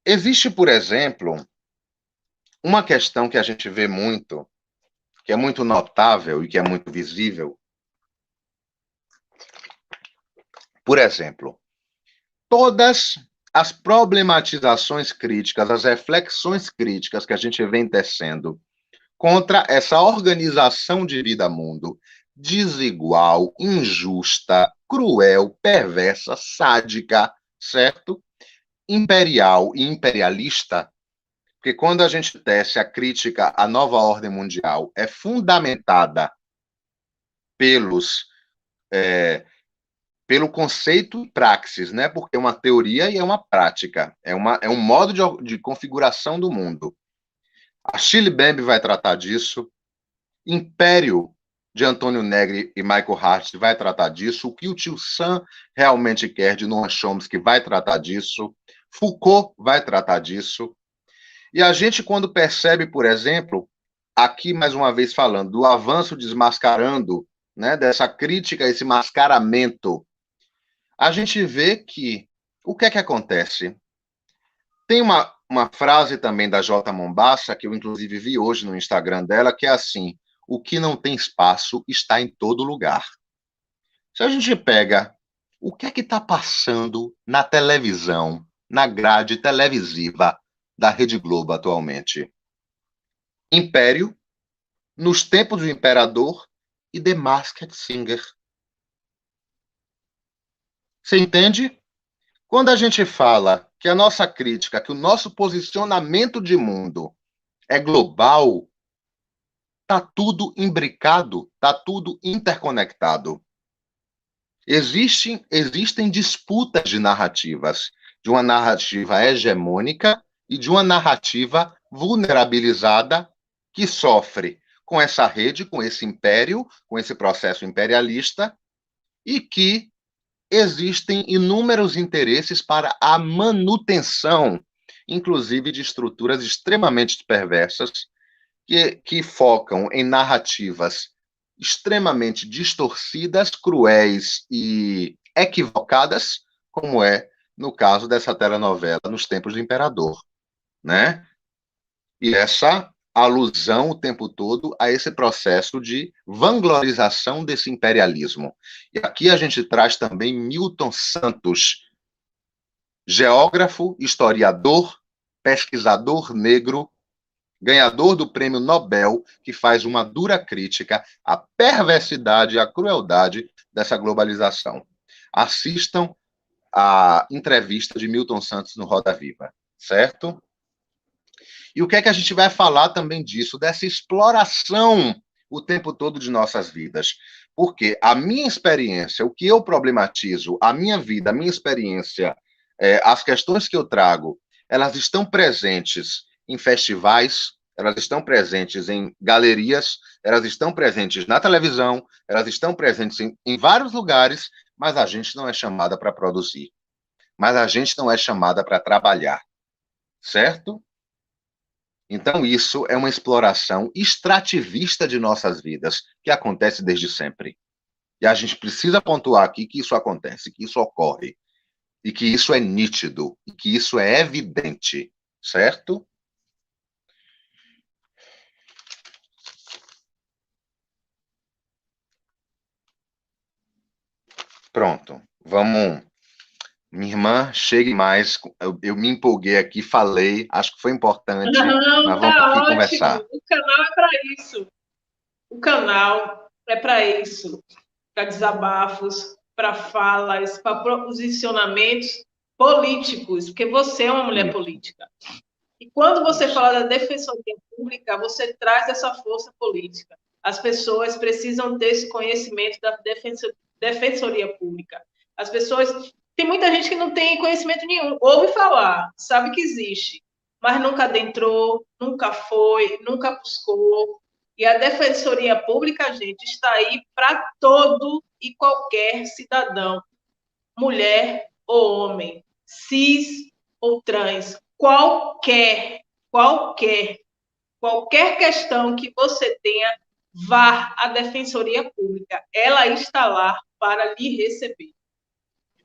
existe, por exemplo, uma questão que a gente vê muito, que é muito notável e que é muito visível. Por exemplo, todas as problematizações críticas, as reflexões críticas que a gente vem tecendo contra essa organização de vida-mundo desigual, injusta, cruel, perversa, sádica, certo? Imperial e imperialista, porque quando a gente tece a crítica à nova ordem mundial, é fundamentada pelos pelo conceito e praxis, né? Porque é uma teoria e é uma prática, é um modo de configuração do mundo. A Shirley Bembe vai tratar disso, Império, de Antônio Negri e Michael Hart, vai tratar disso, o que o tio Sam realmente quer, de Noam Chomsky, vai tratar disso, Foucault vai tratar disso. E a gente, quando percebe, por exemplo, aqui mais uma vez falando do avanço desmascarando, né, dessa crítica, esse mascaramento, a gente vê que o que é que acontece? Tem uma frase também da J. Mombassa, que eu inclusive vi hoje no Instagram dela, que é assim: o que não tem espaço está em todo lugar. Se a gente pega o que é que está passando na televisão, na grade televisiva da Rede Globo atualmente? Império, Nos Tempos do Imperador e The Masked Singer. Você entende? Quando a gente fala que a nossa crítica, que o nosso posicionamento de mundo é global, está tudo imbricado, está tudo interconectado. Existem disputas de narrativas, de uma narrativa hegemônica e de uma narrativa vulnerabilizada que sofre com essa rede, com esse império, com esse processo imperialista, e que existem inúmeros interesses para a manutenção, inclusive de estruturas extremamente perversas, que focam em narrativas extremamente distorcidas, cruéis e equivocadas, como é no caso dessa telenovela Nos Tempos do Imperador, né? E essa alusão o tempo todo a esse processo de vanglorização desse imperialismo. E aqui a gente traz também Milton Santos, geógrafo, historiador, pesquisador negro, ganhador do Prêmio Nobel, que faz uma dura crítica à perversidade e à crueldade dessa globalização. Assistam a entrevista de Milton Santos no Roda Viva, certo? E o que é que a gente vai falar também disso, dessa exploração o tempo todo de nossas vidas? Porque a minha experiência, o que eu problematizo, a minha vida, a minha experiência, as questões que eu trago, elas estão presentes em festivais, elas estão presentes em galerias, elas estão presentes na televisão, elas estão presentes em vários lugares, mas a gente não é chamada para produzir. Mas a gente não é chamada para trabalhar, certo? Então, isso é uma exploração extrativista de nossas vidas, que acontece desde sempre. E a gente precisa pontuar aqui que isso acontece, que isso ocorre, e que isso é nítido, e que isso é evidente, certo? Pronto, vamos Minha irmã, chegue mais. Eu me empolguei aqui, falei, acho que foi importante, Não, mas vamos tá aqui ótimo. conversar. O canal é para isso. O canal é para isso, para desabafos, para falas, para posicionamentos políticos, porque você é uma mulher Isso, política. E quando você isso. fala da defensoria pública, você traz essa força política. As pessoas precisam ter esse conhecimento da defensoria pública. As pessoas. Tem muita gente que não tem conhecimento nenhum, ouve falar, sabe que existe, mas nunca adentrou, nunca foi, nunca buscou. E a defensoria pública, gente, está aí para todo e qualquer cidadão, mulher ou homem, cis ou trans, qualquer questão que você tenha, vá à Defensoria Pública. Ela está lá para lhe receber.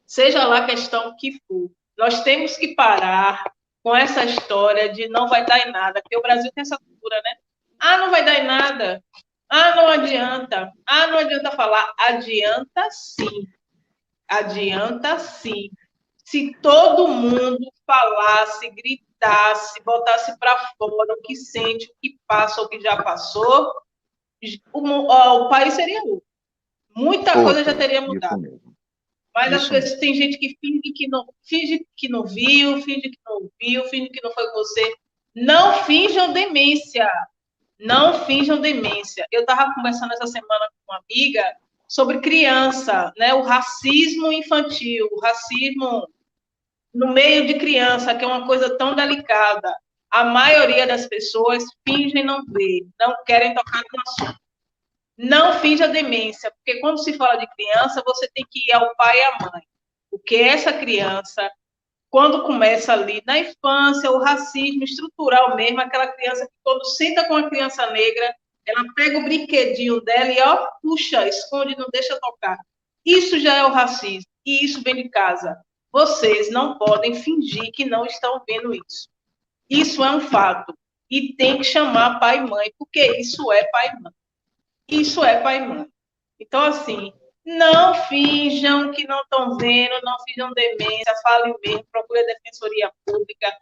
Seja lá a questão que for. Nós temos que parar com essa história de não vai dar em nada, porque o Brasil tem essa cultura, né? Ah, não vai dar em nada. Ah, não adianta. Ah, não adianta falar. Adianta sim. Adianta sim. Se todo mundo falasse, gritasse, botasse para fora o que sente, o que passa, o que já passou, o país seria outro. Muita coisa já Outro, teria isso mudado. mesmo. Mas as Isso mesmo. pessoas, tem gente que finge que não viu, finge que não ouviu, finge que não foi com você. Não finjam demência. Não finjam demência. Eu estava conversando essa semana com uma amiga sobre criança, né? O racismo infantil, o racismo no meio de criança, que é uma coisa tão delicada. A maioria das pessoas fingem não ver, não querem tocar no assunto. Não finja demência, porque quando se fala de criança, você tem que ir ao pai e à mãe. Porque essa criança, quando começa ali na infância, o racismo estrutural mesmo, aquela criança que quando senta com a criança negra, ela pega o brinquedinho dela e ó, puxa, esconde, não deixa tocar. Isso já é o racismo, e isso vem de casa. Vocês não podem fingir que não estão vendo isso. Isso é um fato. E tem que chamar pai e mãe, porque isso é pai e mãe. Isso é pai e mãe. Então, assim, não finjam que não estão vendo, não finjam demência, falem mesmo, procure a defensoria pública.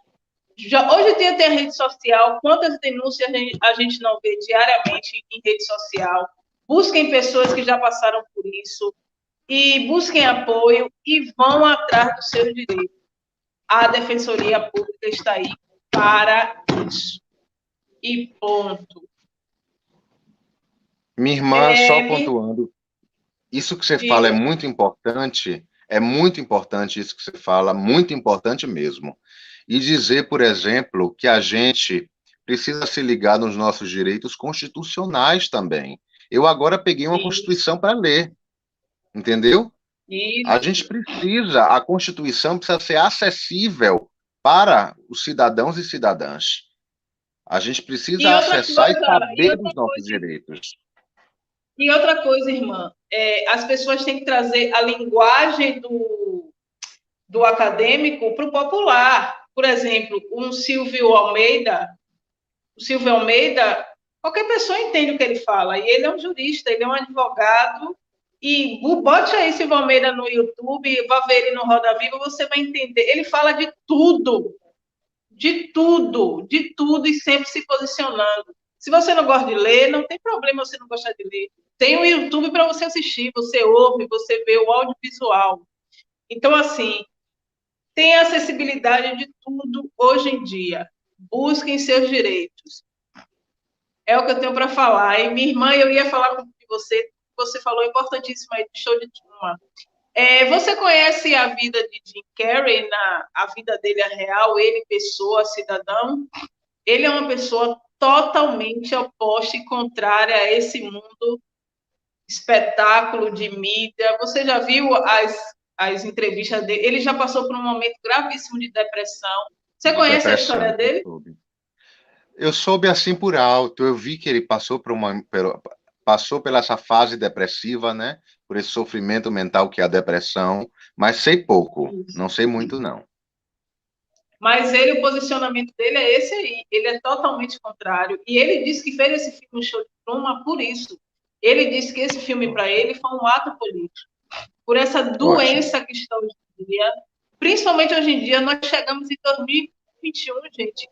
Hoje em dia tem a rede social, quantas denúncias a gente não vê diariamente em rede social? Busquem pessoas que já passaram por isso e busquem apoio e vão atrás dos seus direitos. A defensoria pública está aí para isso. E ponto. Minha irmã, só pontuando, isso que você fala é muito importante isso que você fala, muito importante mesmo. E dizer, por exemplo, que a gente precisa se ligar nos nossos direitos constitucionais também. Eu agora peguei uma Constituição para ler, entendeu? A gente precisa, a Constituição precisa ser acessível para os cidadãos e cidadãs. A gente precisa acessar e saber dos nossos direitos. E outra coisa, irmã, as pessoas têm que trazer a linguagem do acadêmico para o popular. Por exemplo, o Silvio Almeida, qualquer pessoa entende o que ele fala. E ele é um jurista, ele é um advogado. E bote aí Silvio Almeida no YouTube, vá ver ele no Roda Viva, você vai entender. Ele fala de tudo, e sempre se posicionando. Se você não gosta de ler, não tem problema você não gostar de ler. Tem o YouTube para você assistir, você ouve, você vê o audiovisual. Então, assim, tem acessibilidade de tudo hoje em dia. Busquem seus direitos. É o que eu tenho para falar. E minha irmã, eu ia falar com você falou importantíssimo aí de show de Truman. Você conhece a vida de Jim Carrey, a vida dele é real, ele, pessoa, cidadão? Ele é uma pessoa totalmente oposta e contrária a esse mundo espetáculo de mídia. Você já viu as entrevistas dele? Ele já passou por um momento gravíssimo de depressão. Você conhece a história dele? Eu soube assim por alto. Eu vi que ele passou pela essa fase depressiva, né? Por esse sofrimento mental que é a depressão, mas sei pouco, não sei muito, não. Mas o posicionamento dele é esse aí, ele é totalmente contrário. E ele disse que fez esse filme Show de Truman por isso. Ele disse que esse filme, para ele, foi um ato político. Por essa doença que está hoje em dia, Principalmente hoje em dia, nós chegamos em 2021, gente,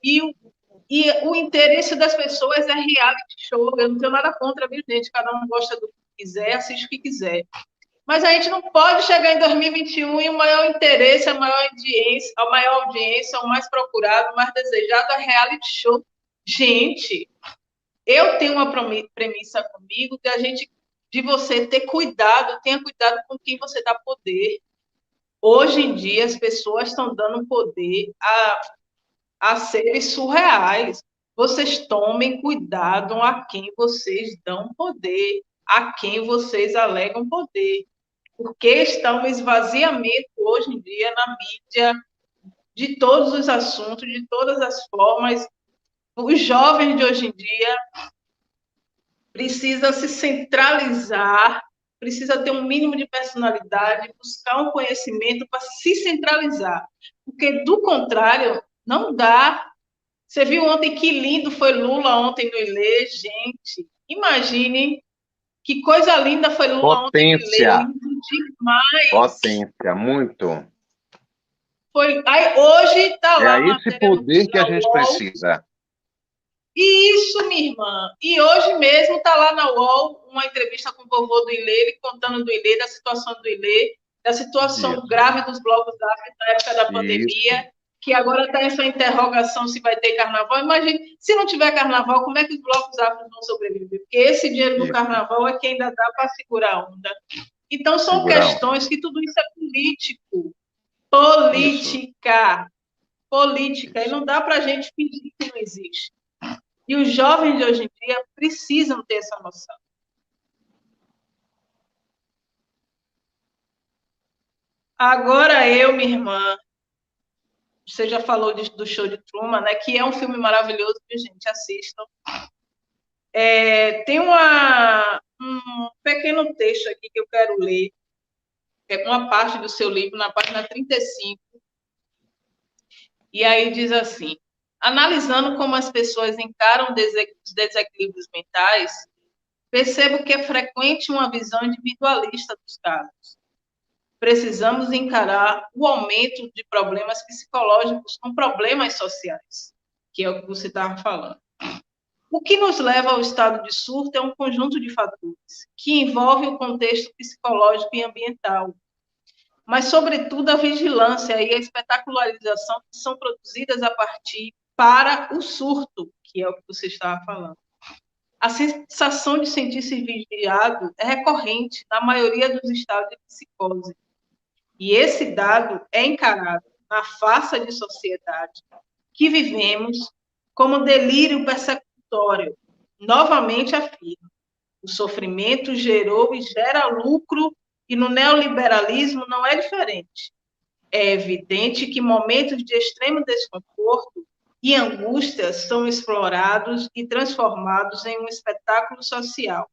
e o interesse das pessoas é reality show. Eu não tenho nada contra, viu, gente? Cada um gosta do que quiser, assiste o que quiser. Mas a gente não pode chegar em 2021 e o maior interesse, a maior audiência, o mais procurado, o mais desejado é reality show. Gente, eu tenho uma premissa comigo de você ter cuidado, tenha cuidado com quem você dá poder. Hoje em dia, as pessoas estão dando poder a seres surreais. Vocês tomem cuidado a quem vocês dão poder, a quem vocês alegam poder. Porque está um esvaziamento hoje em dia na mídia, de todos os assuntos, de todas as formas. Os jovens de hoje em dia precisam se centralizar, precisa ter um mínimo de personalidade, buscar um conhecimento para se centralizar. Porque, do contrário, não dá. Você viu ontem que lindo foi Lula ontem no Ilê, gente. Imagine que coisa linda foi Lula ontem no Ilê, lindo demais. Potência, muito. Aí, hoje está lá. É esse poder que a gente precisa. Isso, minha irmã. E hoje mesmo está lá na UOL uma entrevista com o vovô do Ilê, ele contando do Ilê, da situação do Ilê, da situação grave dos blocos da África na época da pandemia, que agora está essa interrogação se vai ter carnaval. Imagine, se não tiver carnaval, como é que os blocos africanos vão sobreviver? Porque esse dinheiro do carnaval é que ainda dá para segurar a onda. Então, são questões que tudo isso é político. Política. E não dá para a gente fingir que não existe. E os jovens de hoje em dia precisam ter essa noção. Agora minha irmã, você já falou do Show de Truman, né? Que é um filme maravilhoso, que gente, assistam. Tem um pequeno texto aqui que eu quero ler, que é uma parte do seu livro, na página 35. E aí diz assim: analisando como as pessoas encaram os desequilíbrios mentais, percebo que é frequente uma visão individualista dos casos. Precisamos encarar o aumento de problemas psicológicos com problemas sociais, que é o que você estava falando. O que nos leva ao estado de surto é um conjunto de fatores, que envolve o contexto psicológico e ambiental, mas, sobretudo, a vigilância e a espetacularização que são produzidas a partir para o surto, que é o que você estava falando. A sensação de sentir-se vigiado é recorrente na maioria dos estados de psicose. E esse dado é encarado na farsa de sociedade que vivemos como delírio persecutório. Novamente afirmo, o sofrimento gerou e gera lucro, e no neoliberalismo não é diferente. É evidente que momentos de extremo desconforto e angústia são explorados e transformados em um espetáculo social,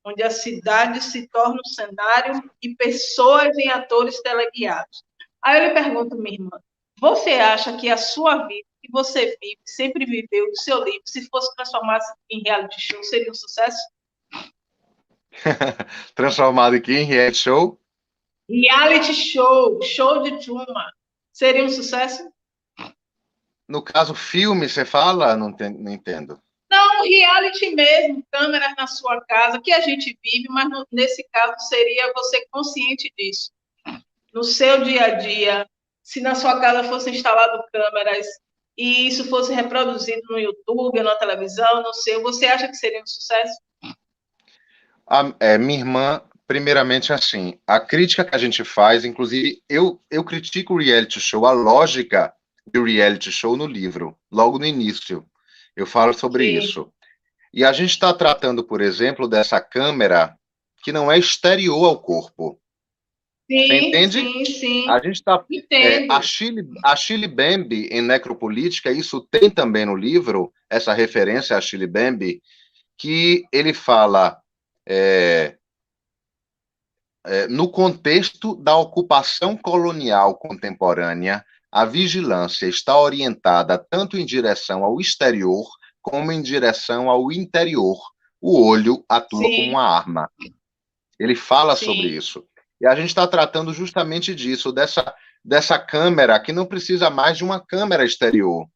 onde a cidade se torna um cenário e pessoas em atores teleguiados. Aí eu lhe pergunto, minha irmã, você acha que a sua vida, que você vive, sempre viveu, o seu livro, se fosse transformado em reality show, seria um sucesso? Transformado aqui em reality show? Reality show, show de Truman, seria um sucesso? No caso, filme, você fala? Não entendo. Não, reality mesmo, câmeras na sua casa, que a gente vive, mas nesse caso seria você consciente disso. No seu dia a dia, se na sua casa fossem instaladas câmeras e isso fosse reproduzido no YouTube, na televisão, no seu, você acha que seria um sucesso? Minha irmã, primeiramente, assim, a crítica que a gente faz, inclusive, eu critico o reality show, a lógica do reality show no livro, logo no início. Eu falo sobre isso. E a gente está tratando, por exemplo, dessa câmera que não é exterior ao corpo. Sim, você entende? Sim. A gente está... a Shirley Bembe, em Necropolítica, isso tem também no livro, essa referência a Shirley Bembe, que ele fala... no contexto da ocupação colonial contemporânea, a vigilância está orientada tanto em direção ao exterior como em direção ao interior. O olho atua como uma arma. Ele fala sobre isso. E a gente está tratando justamente disso, dessa dessa câmera, que não precisa mais de uma câmera exterior,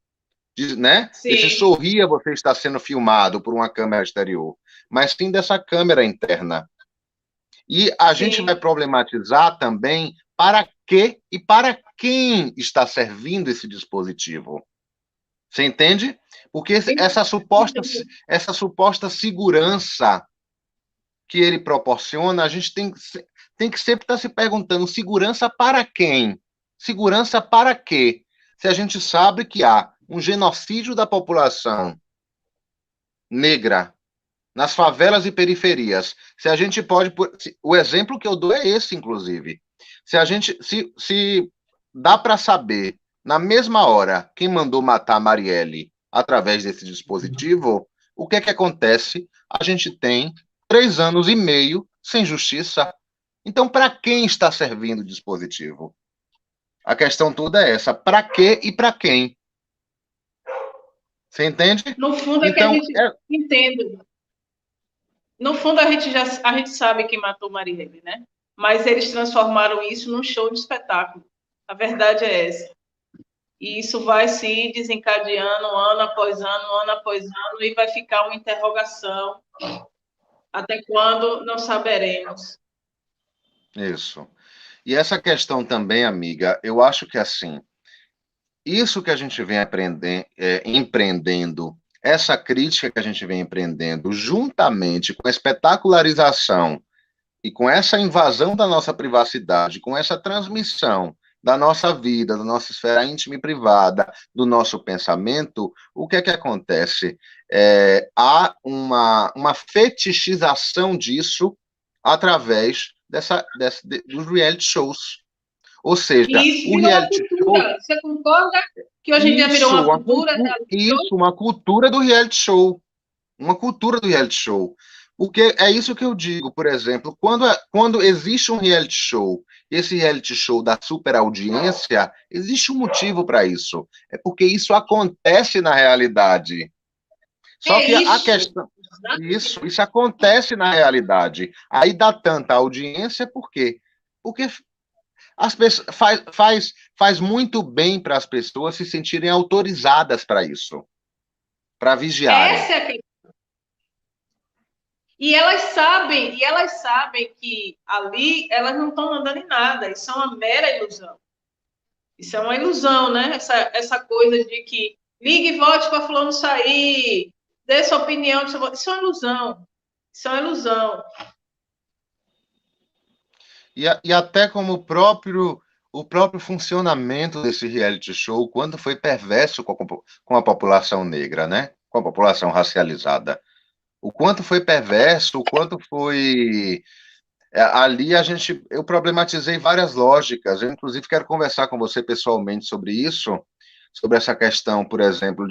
né? Sim. Esse sorria, você está sendo filmado por uma câmera exterior, mas sim dessa câmera interna. E a gente vai problematizar também para que e para quem está servindo esse dispositivo. Você entende? Porque essa suposta segurança que ele proporciona, a gente tem que sempre estar se perguntando, segurança para quem? Segurança para quê? Se a gente sabe que há um genocídio da população negra nas favelas e periferias, se a gente pode... O exemplo que eu dou é esse, inclusive. Se dá para saber, na mesma hora, quem mandou matar a Marielle através desse dispositivo, o que é que acontece? A gente tem 3 anos e meio sem justiça. Então, para quem está servindo o dispositivo? A questão toda é essa. Para quê e para quem? Você entende? No fundo, é então, que a gente entende. No fundo, a gente sabe quem matou Marielle, né? Mas eles transformaram isso num show de espetáculo. A verdade é essa. E isso vai se desencadeando ano após ano, e vai ficar uma interrogação. Até quando, não saberemos. Isso. E essa questão também, amiga, eu acho que assim, isso que a gente vem empreendendo, essa crítica que a gente vem empreendendo, juntamente com a espetacularização e com essa invasão da nossa privacidade, com essa transmissão da nossa vida, da nossa esfera íntima e privada, do nosso pensamento, o que é que acontece? Há uma fetichização disso através dos reality shows. Ou seja, isso o reality show... Você concorda que hoje em dia virou uma cultura? Uma cultura do reality show. Uma cultura do reality show. Porque é isso que eu digo, por exemplo, quando existe um reality show, esse reality show da super audiência, existe um motivo para isso. É porque isso acontece na realidade. Só que a questão... Isso acontece na realidade. Aí dá tanta audiência, por quê? Porque as pessoas, faz muito bem para as pessoas se sentirem autorizadas para isso, para vigiarem. Essa é a questão. E elas sabem que ali elas não estão mandando em nada. Isso é uma mera ilusão. Isso é uma ilusão, né? Essa coisa de que ligue e vote para fulano sair, dê sua opinião. Isso é uma ilusão. Isso é uma ilusão. E até como o próprio funcionamento desse reality show, quando foi perverso com a população negra, né? Com a população racializada. O quanto foi perverso, o quanto foi... Ali eu problematizei várias lógicas. Eu, inclusive, quero conversar com você pessoalmente sobre isso, sobre essa questão, por exemplo,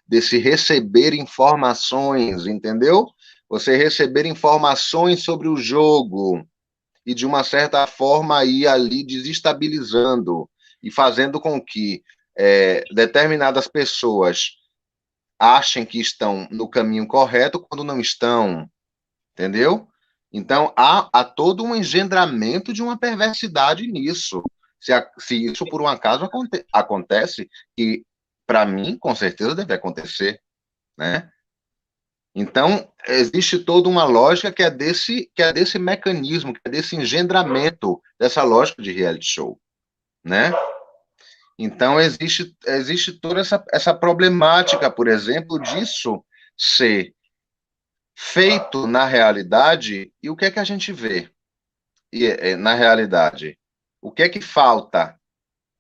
desse receber informações, entendeu? Você receber informações sobre o jogo e, de uma certa forma, ir ali desestabilizando e fazendo com que determinadas pessoas achem que estão no caminho correto quando não estão, entendeu? Então, há todo um engendramento de uma perversidade nisso. Se isso, por um acaso, acontece, que, para mim, com certeza deve acontecer, né? Então, existe toda uma lógica que é desse mecanismo, que é desse engendramento, dessa lógica de reality show, né? Então, existe toda essa problemática, por exemplo, disso ser feito na realidade. E o que é que a gente vê na realidade? O que é que falta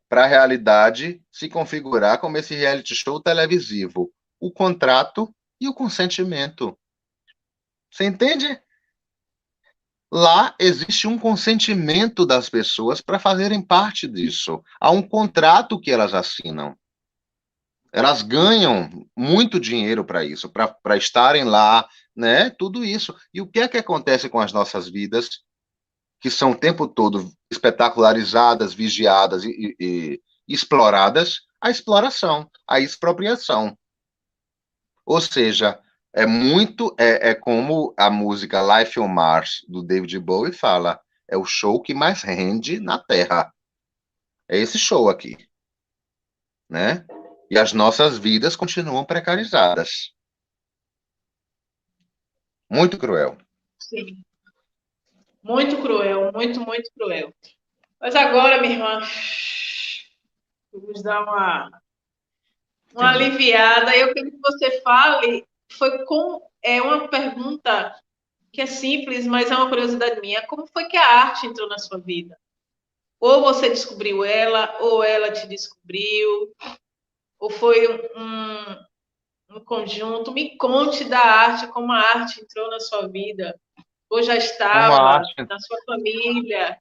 para a realidade se configurar como esse reality show televisivo? O contrato e o consentimento. Você entende? Lá existe um consentimento das pessoas para fazerem parte disso. Há um contrato que elas assinam. Elas ganham muito dinheiro para isso, para estarem lá, né? Tudo isso. E o que é que acontece com as nossas vidas, que são o tempo todo espetacularizadas, vigiadas e exploradas? A exploração, a expropriação. Ou seja, é como a música Life on Mars, do David Bowie, fala, é o show que mais rende na Terra. É esse show aqui, né? E as nossas vidas continuam precarizadas. Muito cruel. Sim. Muito cruel, muito, muito cruel. Mas agora, minha irmã, vamos dar uma Sim. aliviada. Eu quero que você fale, é uma pergunta que é simples, mas é uma curiosidade minha. Como foi que a arte entrou na sua vida? Ou você descobriu ela, ou ela te descobriu, ou foi um conjunto? Me conte da arte, como a arte entrou na sua vida, ou já Como a estava arte, na sua família.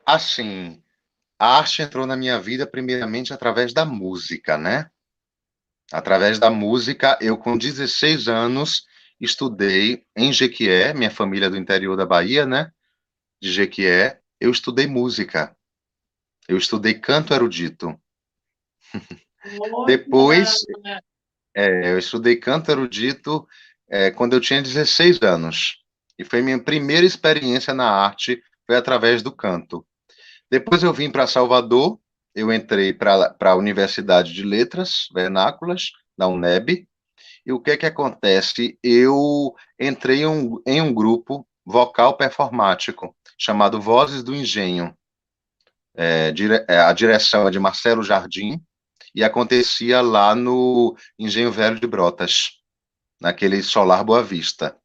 assim, a arte entrou na minha vida primeiramente através da música, né? Através da música, eu com 16 anos estudei em Jequié, minha família é do interior da Bahia, né? De Jequié, eu estudei música. Eu estudei canto erudito. Olha, Depois, eu estudei canto erudito quando eu tinha 16 anos. E foi minha primeira experiência na arte, foi através do canto. Depois eu vim para Salvador, eu entrei para a Universidade de Letras Vernáculas, da UNEB, e o que é que acontece? Eu entrei em um grupo vocal performático, chamado Vozes do Engenho. A direção é de Marcelo Jardim, e acontecia lá no Engenho Velho de Brotas, naquele Solar Boa Vista.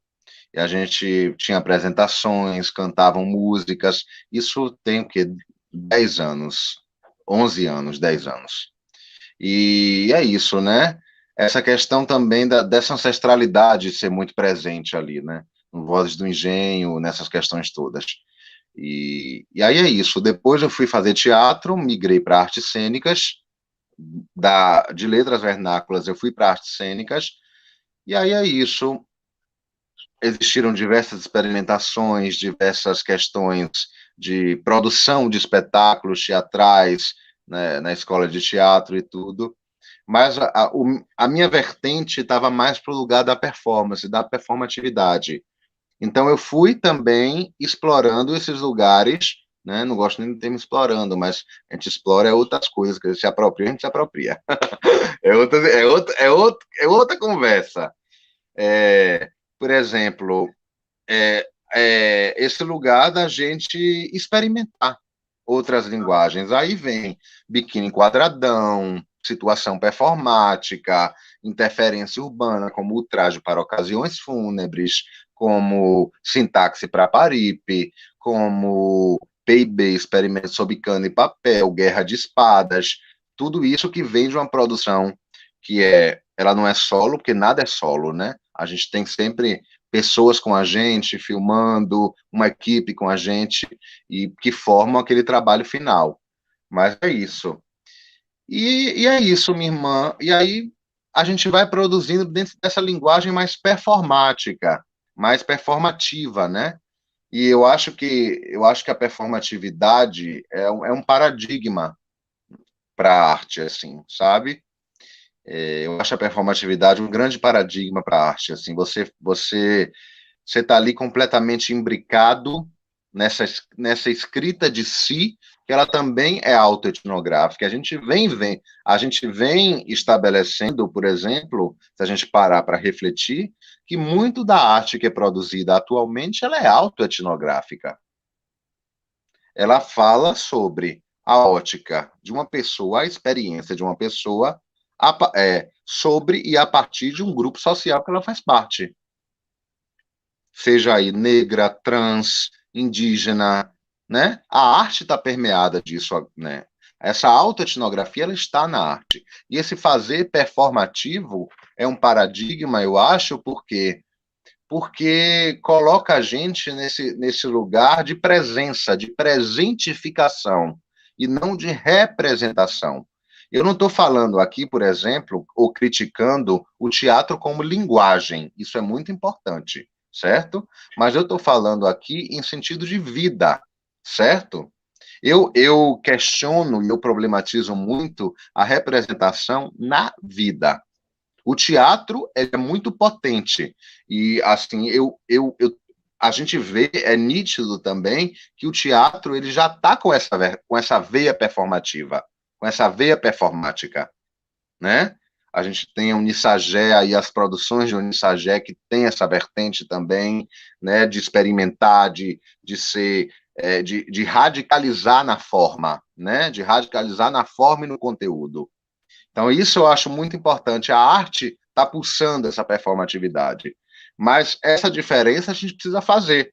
E a gente tinha apresentações, cantavam músicas, isso tem o quê? 10 anos, 11 anos, 10 anos. E é isso, né? Essa questão também dessa ancestralidade ser muito presente ali, né? No Vozes do Engenho, nessas questões todas. E aí é isso. Depois eu fui fazer teatro, migrei para artes cênicas, de letras vernáculas eu fui para artes cênicas, e aí é isso. Existiram diversas experimentações, diversas questões de produção de espetáculos teatrais, né, na escola de teatro e tudo, mas a minha vertente estava mais para o lugar da performance, da performatividade. Então eu fui também explorando esses lugares, né? Não gosto nem do termo explorando, mas a gente explora outras coisas, que a gente se apropria. É outra conversa. Por exemplo, esse lugar da gente experimentar outras linguagens. Aí vem biquíni quadradão, situação performática, interferência urbana, como ultraje para ocasiões fúnebres, como sintaxe para paripe, como P&B, experimento sob cano e papel, guerra de espadas, tudo isso que vem de uma produção ela não é solo, porque nada é solo, né? A gente tem sempre pessoas com a gente, filmando, uma equipe com a gente, e que formam aquele trabalho final. Mas é isso. E é isso, minha irmã. E aí a gente vai produzindo dentro dessa linguagem mais performática, mais performativa, né? E eu acho que a performatividade é um paradigma para a arte, assim, sabe? Eu acho a performatividade um grande paradigma para a arte. Assim, você está ali completamente imbricado nessa escrita de si, que ela também é autoetnográfica. A gente vem estabelecendo, por exemplo, se a gente parar para refletir, que muito da arte que é produzida atualmente ela é autoetnográfica. Ela fala sobre a ótica de uma pessoa, a experiência de uma pessoa, sobre e a partir de um grupo social que ela faz parte. Seja aí negra, trans, indígena, né? A arte está permeada disso, né? Essa autoetnografia, ela está na arte. E esse fazer performativo é um paradigma, eu acho, porque coloca a gente nesse lugar de presença, de presentificação, e não de representação. Eu não estou falando aqui, por exemplo, ou criticando o teatro como linguagem, isso é muito importante, certo? Mas eu estou falando aqui em sentido de vida, certo? Eu questiono e eu problematizo muito a representação na vida. O teatro é muito potente e assim a gente vê, é nítido também, que o teatro ele já está com essa veia performativa, com essa veia performática, né? A gente tem a Unissagé, aí as produções de Unissagé, que tem essa vertente também, né, de experimentar, de ser, de radicalizar na forma, né, de radicalizar na forma e no conteúdo. Então, isso eu acho muito importante. A arte está pulsando essa performatividade. Mas essa diferença a gente precisa fazer,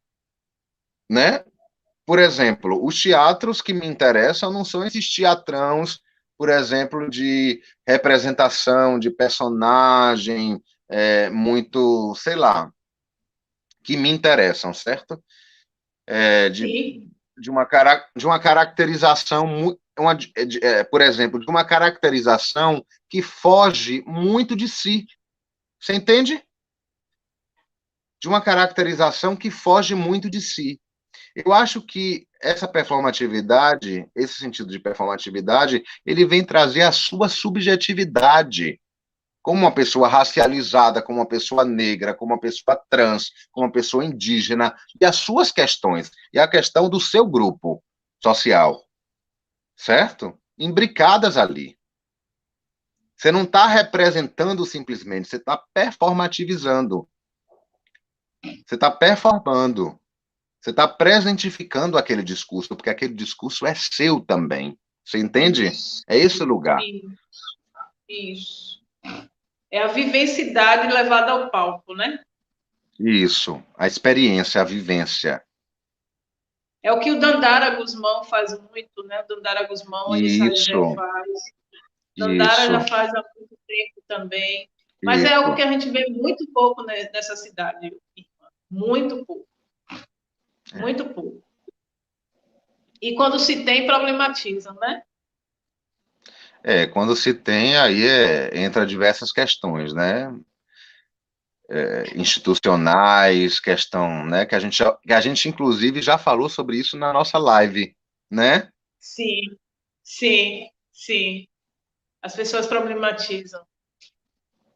né? Por exemplo, os teatros que me interessam não são esses teatrões, por exemplo, de representação de personagem, muito, sei lá, que me interessam, certo? Sim. De uma caracterização, por exemplo, de uma caracterização que foge muito de si. Você entende? De uma caracterização que foge muito de si. Eu acho que essa performatividade, esse sentido de performatividade, ele vem trazer a sua subjetividade, como uma pessoa racializada, como uma pessoa negra, como uma pessoa trans, como uma pessoa indígena, e as suas questões, e a questão do seu grupo social, certo? Imbricadas ali. Você não está representando simplesmente, você está performativizando. Você está performando. Você está presentificando aquele discurso, porque aquele discurso é seu também. Você entende? Isso. É esse o lugar. Isso. É a vivacidade levada ao palco, né? Isso. A experiência, a vivência. É o que o Dandara Guzmão faz muito, né? O Dandara Guzmão, a Unissagé Isso. faz. Dandara já Isso. faz há muito tempo também. Mas é algo que a gente vê muito pouco nessa cidade. Muito pouco. Muito pouco. E quando se tem, problematizam, né? Quando se tem, aí entra diversas questões, né? Institucionais, questão, né? Que a gente, inclusive, já falou sobre isso na nossa live, né? Sim, sim, sim. As pessoas problematizam.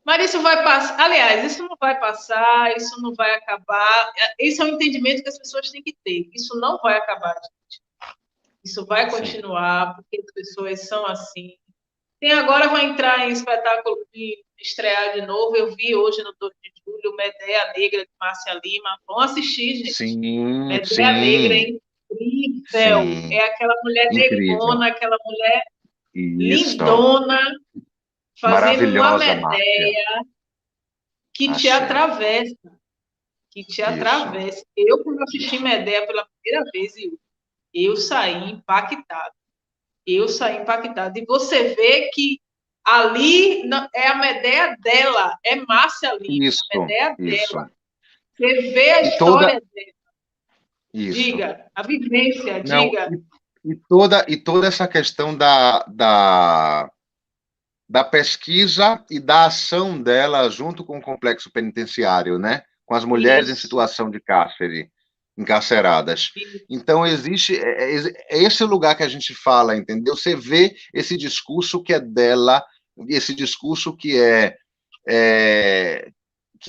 Mas isso vai passar. Aliás, isso não vai passar, isso não vai acabar. Esse é o entendimento que as pessoas têm que ter. Isso não vai acabar, gente. Isso vai continuar, porque as pessoas são assim. Tem agora, vai entrar em espetáculo de estrear de novo. Eu vi hoje no 2 de julho, Medéia Negra de Márcia Lima. Vão assistir, gente. Sim, Medéia Negra é sim, incrível. sim. É aquela mulher Incrível. negona, aquela mulher Isso. lindona, fazendo uma Maravilhosa, Márcia. Medéia que te Axé. atravessa. Que te Isso. atravessa. Eu, quando assisti Medéia pela primeira vez, eu saí impactada. Eu saí impactada. E você vê que ali é a Medéia dela, é Márcia Lima, Isso, a Medéia isso. dela. Você vê a E toda. história dela. Isso. Diga, a vivência, Não, diga. e toda essa questão da pesquisa e da ação dela junto com o complexo penitenciário, né? Com as mulheres em Isso, situação de cárcere, encarceradas. isso. Então, existe esse lugar que a gente fala, entendeu? Você vê esse discurso que é dela, esse discurso que é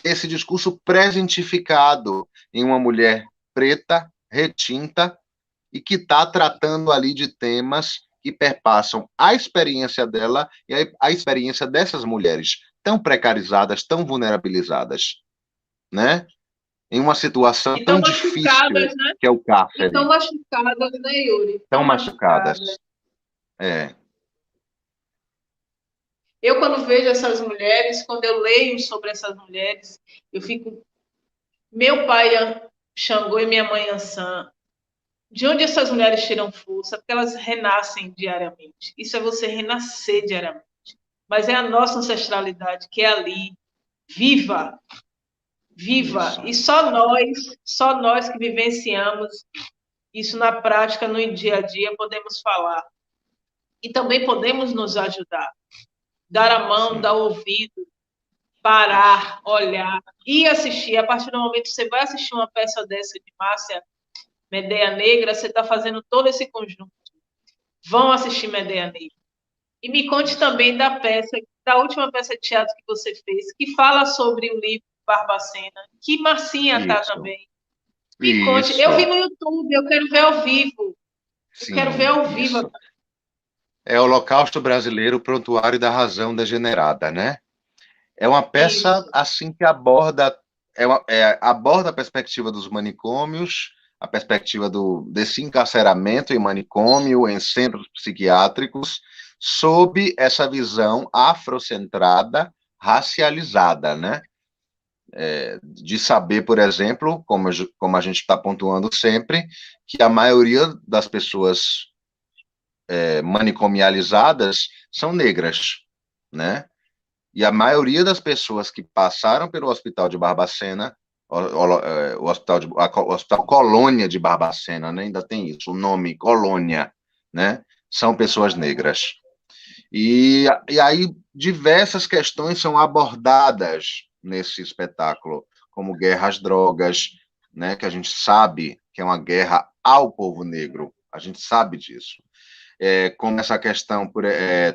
esse discurso presentificado em uma mulher preta, retinta, e que está tratando ali de temas que perpassam a experiência dela e a experiência dessas mulheres tão precarizadas, tão vulnerabilizadas, né? Em uma situação E tão tão difícil machucadas, né? que é o E tão cárcere, machucadas, né, Yuri? tão Tão machucadas. machucadas. É, Eu, quando vejo essas mulheres, quando eu leio sobre essas mulheres, eu fico. Meu pai, Xangô, e minha mãe, Ansan, de onde essas mulheres tiram força? Porque elas renascem diariamente. Isso é você renascer diariamente. Mas é a nossa ancestralidade que é ali, viva, viva. isso. E só nós que vivenciamos isso na prática, no dia a dia, podemos falar. E também podemos nos ajudar. Dar a mão, Sim. dar ouvido, parar, olhar e assistir. A partir do momento que você vai assistir uma peça dessa de Márcia, Medéia Negra, você está fazendo todo esse conjunto. Vão assistir Medéia Negra. E me conte também da última peça de teatro que você fez, que fala sobre o livro Barbacena, que Marcinha está Isso. também. Me conte. Isso. Eu vi no YouTube, eu quero ver ao vivo. Sim, Eu quero ver ao vivo. isso. É o Holocausto Brasileiro, Prontuário da Razão Degenerada, né? É uma peça, Isso. assim, que aborda, aborda a perspectiva dos manicômios, a perspectiva desse encarceramento em manicômio, em centros psiquiátricos, sob essa visão afrocentrada, racializada, né? De saber, por exemplo, como a gente está pontuando sempre, que a maioria das pessoas manicomializadas são negras, né? E a maioria das pessoas que passaram pelo Hospital de Barbacena, o Hospital Colônia de Barbacena, né? Ainda tem isso, o nome Colônia, né? São pessoas negras. E aí diversas questões são abordadas nesse espetáculo, como guerra às drogas, né? Que a gente sabe que é uma guerra ao povo negro, a gente sabe disso. Como essa questão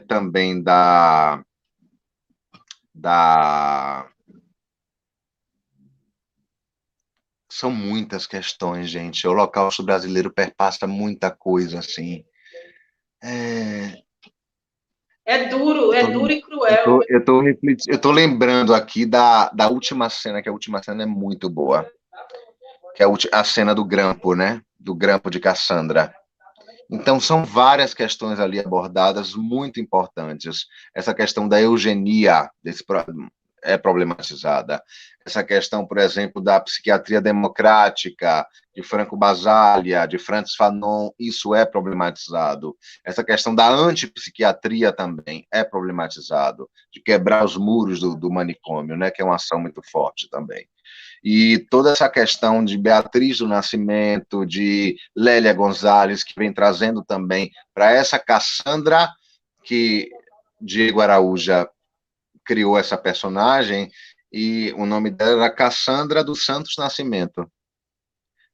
também são muitas questões, gente. O Holocausto brasileiro perpassa muita coisa, assim. É duro e cruel. Eu tô lembrando aqui da última cena, que a última cena é muito boa, que é a cena do grampo, né? Do grampo de Cassandra. Então, são várias questões ali abordadas muito importantes. Essa questão da eugenia é problematizada. Essa questão, por exemplo, da psiquiatria democrática, de Franco Basaglia, de Frantz Fanon, isso é problematizado. Essa questão da antipsiquiatria também é problematizado, de quebrar os muros do manicômio, né, que é uma ação muito forte também. E toda essa questão de Beatriz do Nascimento, de Lélia Gonzalez, que vem trazendo também para essa Cassandra, que Diego Araújo criou essa personagem, e o nome dela era Cassandra dos Santos Nascimento,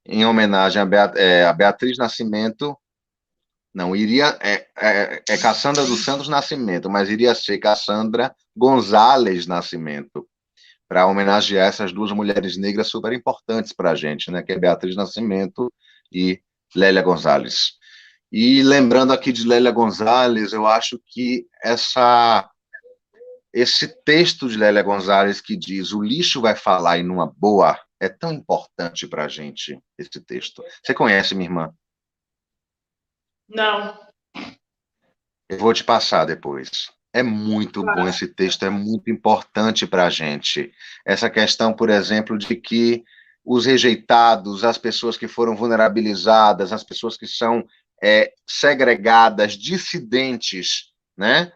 em homenagem a Beatriz Nascimento. Não, é Cassandra dos Santos Nascimento, mas iria ser Cassandra Gonzalez Nascimento, para homenagear essas duas mulheres negras super importantes para a gente, né, que é Beatriz Nascimento e Lélia Gonzalez. E lembrando aqui de Lélia Gonzalez, eu acho que esse texto de Lélia Gonzalez que diz o lixo vai falar e numa boa, é tão importante para a gente, esse texto. Você conhece, minha irmã? Não. Eu vou te passar depois. É muito bom esse texto, é muito importante para a gente. Essa questão, por exemplo, de que os rejeitados, as pessoas que foram vulnerabilizadas, as pessoas que são segregadas, dissidentes, né,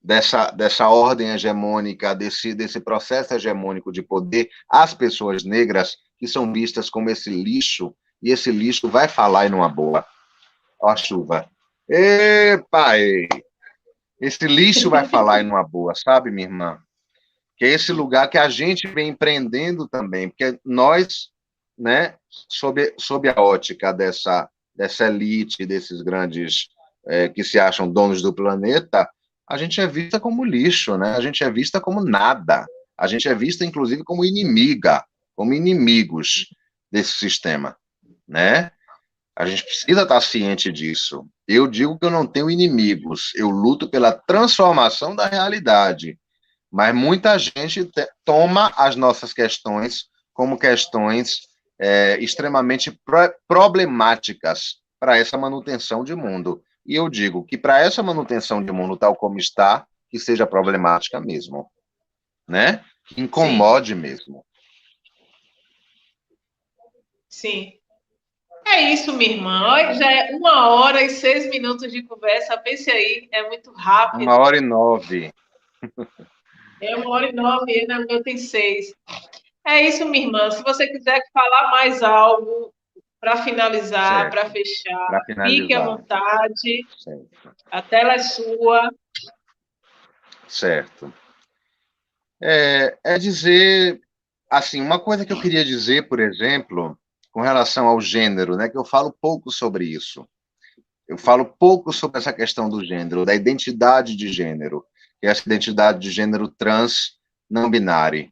dessa ordem hegemônica, desse processo hegemônico de poder, as pessoas negras que são vistas como esse lixo, e esse lixo vai falar e numa boa. Ó a chuva. Epa! Esse lixo vai falar em uma boa, sabe, minha irmã? Que é esse lugar que a gente vem empreendendo também, porque nós, né, sob a ótica dessa elite, desses grandes que se acham donos do planeta, a gente é vista como lixo, né? A gente é vista como nada. A gente é vista, inclusive, como inimiga, como inimigos desse sistema, né? A gente precisa estar ciente disso. Eu digo que eu não tenho inimigos, eu luto pela transformação da realidade. Mas muita gente toma as nossas questões como questões extremamente problemáticas para essa manutenção de mundo. E eu digo que para essa manutenção de mundo tal como está, que seja problemática mesmo, né? Que incomode mesmo. Sim. É isso, minha irmã. Olha, já é 1h06 de conversa. Pense aí, é muito rápido. 1h09. É 1h09, né? O meu tem 6. É isso, minha irmã. Se você quiser falar mais algo para finalizar, para fechar, fique à vontade. Certo. A tela é sua. Certo. Dizer, assim, uma coisa que eu queria dizer, por exemplo, com relação ao gênero, né, que eu falo pouco sobre isso. Eu falo pouco sobre essa questão do gênero, da identidade de gênero, que é essa identidade de gênero trans não binário.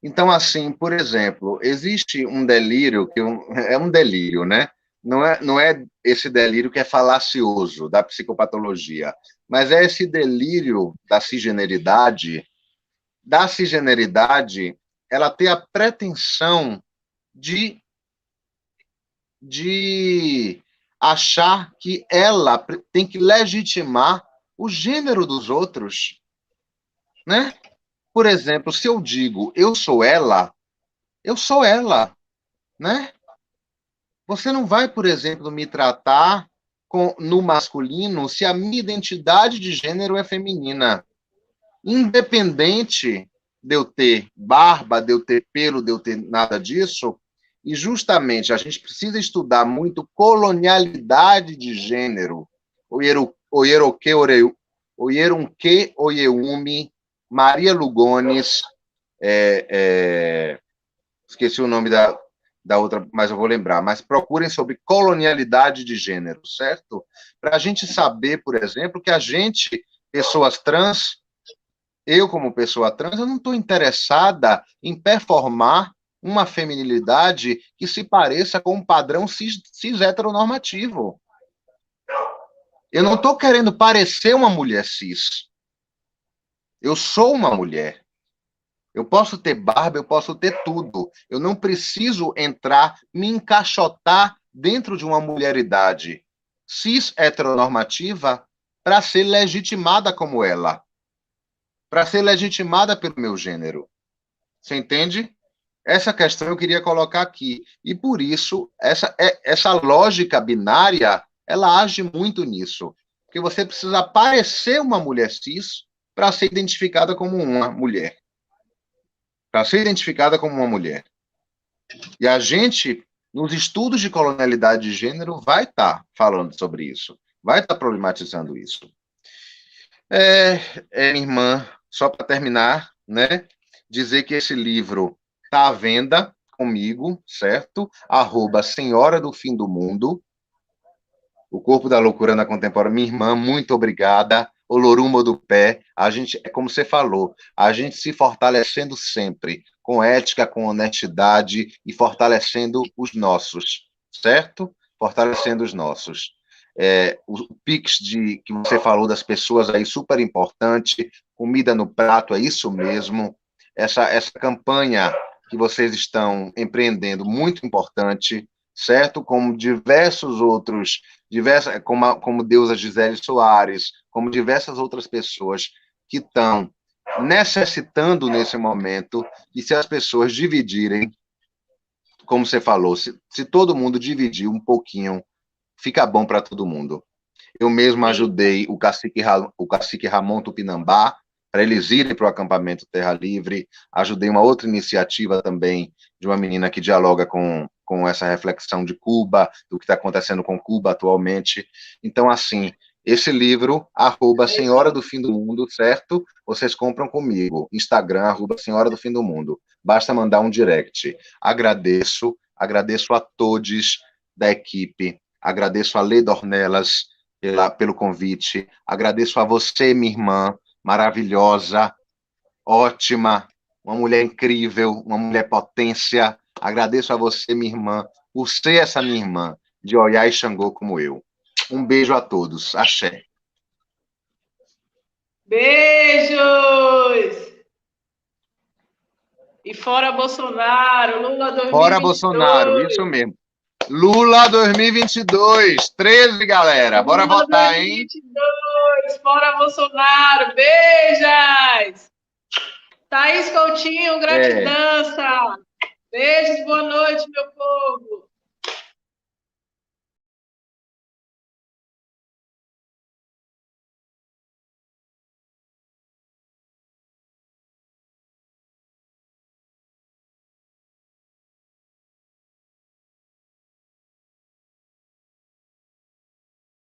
Então, assim, por exemplo, existe um delírio, é um delírio, né? Não é esse delírio que é falacioso da psicopatologia, mas é esse delírio da cisgeneridade, ela ter a pretensão de, de achar que ela tem que legitimar o gênero dos outros, né? Por exemplo, se eu digo eu sou ela, né? Você não vai, por exemplo, me tratar no masculino se a minha identidade de gênero é feminina. Independente de eu ter barba, de eu ter pelo, de eu ter nada disso, e justamente a gente precisa estudar muito colonialidade de gênero, Oyerunke Oyewumi, Maria Lugones, esqueci o nome da outra, mas eu vou lembrar, mas procurem sobre colonialidade de gênero, certo? Para a gente saber, por exemplo, que a gente, pessoas trans, eu como pessoa trans, eu não estou interessada em performar uma feminilidade que se pareça com um padrão cis heteronormativo. Eu não estou querendo parecer uma mulher cis. Eu sou uma mulher. Eu posso ter barba, eu posso ter tudo. Eu não preciso entrar, me encaixotar dentro de uma mulheridade cis heteronormativa para ser legitimada como ela, para ser legitimada pelo meu gênero. Você entende? Essa questão eu queria colocar aqui. E por isso, essa lógica binária, ela age muito nisso. Porque você precisa parecer uma mulher cis para ser identificada como uma mulher. Para ser identificada como uma mulher. E a gente, nos estudos de colonialidade de gênero, vai estar falando sobre isso. Vai estar problematizando isso. Minha irmã, só para terminar, né? Dizer que esse livro está à venda comigo, certo? @Senhora do Fim do Mundo. O Corpo da Loucura na Contemporânea. Minha irmã, muito obrigada. Oloruma do Pé. A gente, é como você falou, a gente se fortalecendo sempre, com ética, com honestidade e fortalecendo os nossos, certo? Fortalecendo os nossos. O Pix que você falou das pessoas aí, super importante. Comida no prato, é isso mesmo. Essa campanha que vocês estão empreendendo, muito importante, certo? Como diversos outros, como Deusa Gisele Soares, como diversas outras pessoas que estão necessitando nesse momento, e se as pessoas dividirem, como você falou, se todo mundo dividir um pouquinho, fica bom para todo mundo. Eu mesmo ajudei o cacique Ramon Tupinambá, para eles irem para o acampamento Terra Livre. Ajudei uma outra iniciativa também, de uma menina que dialoga com essa reflexão de Cuba, do que está acontecendo com Cuba atualmente. Então, assim, esse livro, @Senhora do Fim do Mundo, certo? Vocês compram comigo. Instagram, @Senhora do Fim do Mundo. Basta mandar um direct. Agradeço a todos da equipe, agradeço a Lê Dornelas pelo convite, agradeço a você, minha irmã, maravilhosa, ótima, uma mulher incrível, uma mulher potência. Agradeço a você, minha irmã, por ser essa minha irmã, de Oiá e Xangô como eu. Um beijo a todos. Axé. Beijos! E fora Bolsonaro, Lula 2022. Fora Bolsonaro, isso mesmo. Lula 2022, 13, galera. Bora Lula votar, 2022, hein? Fora Bolsonaro, beijos! Thaís Coutinho, gratidão. Beijos, boa noite, meu povo.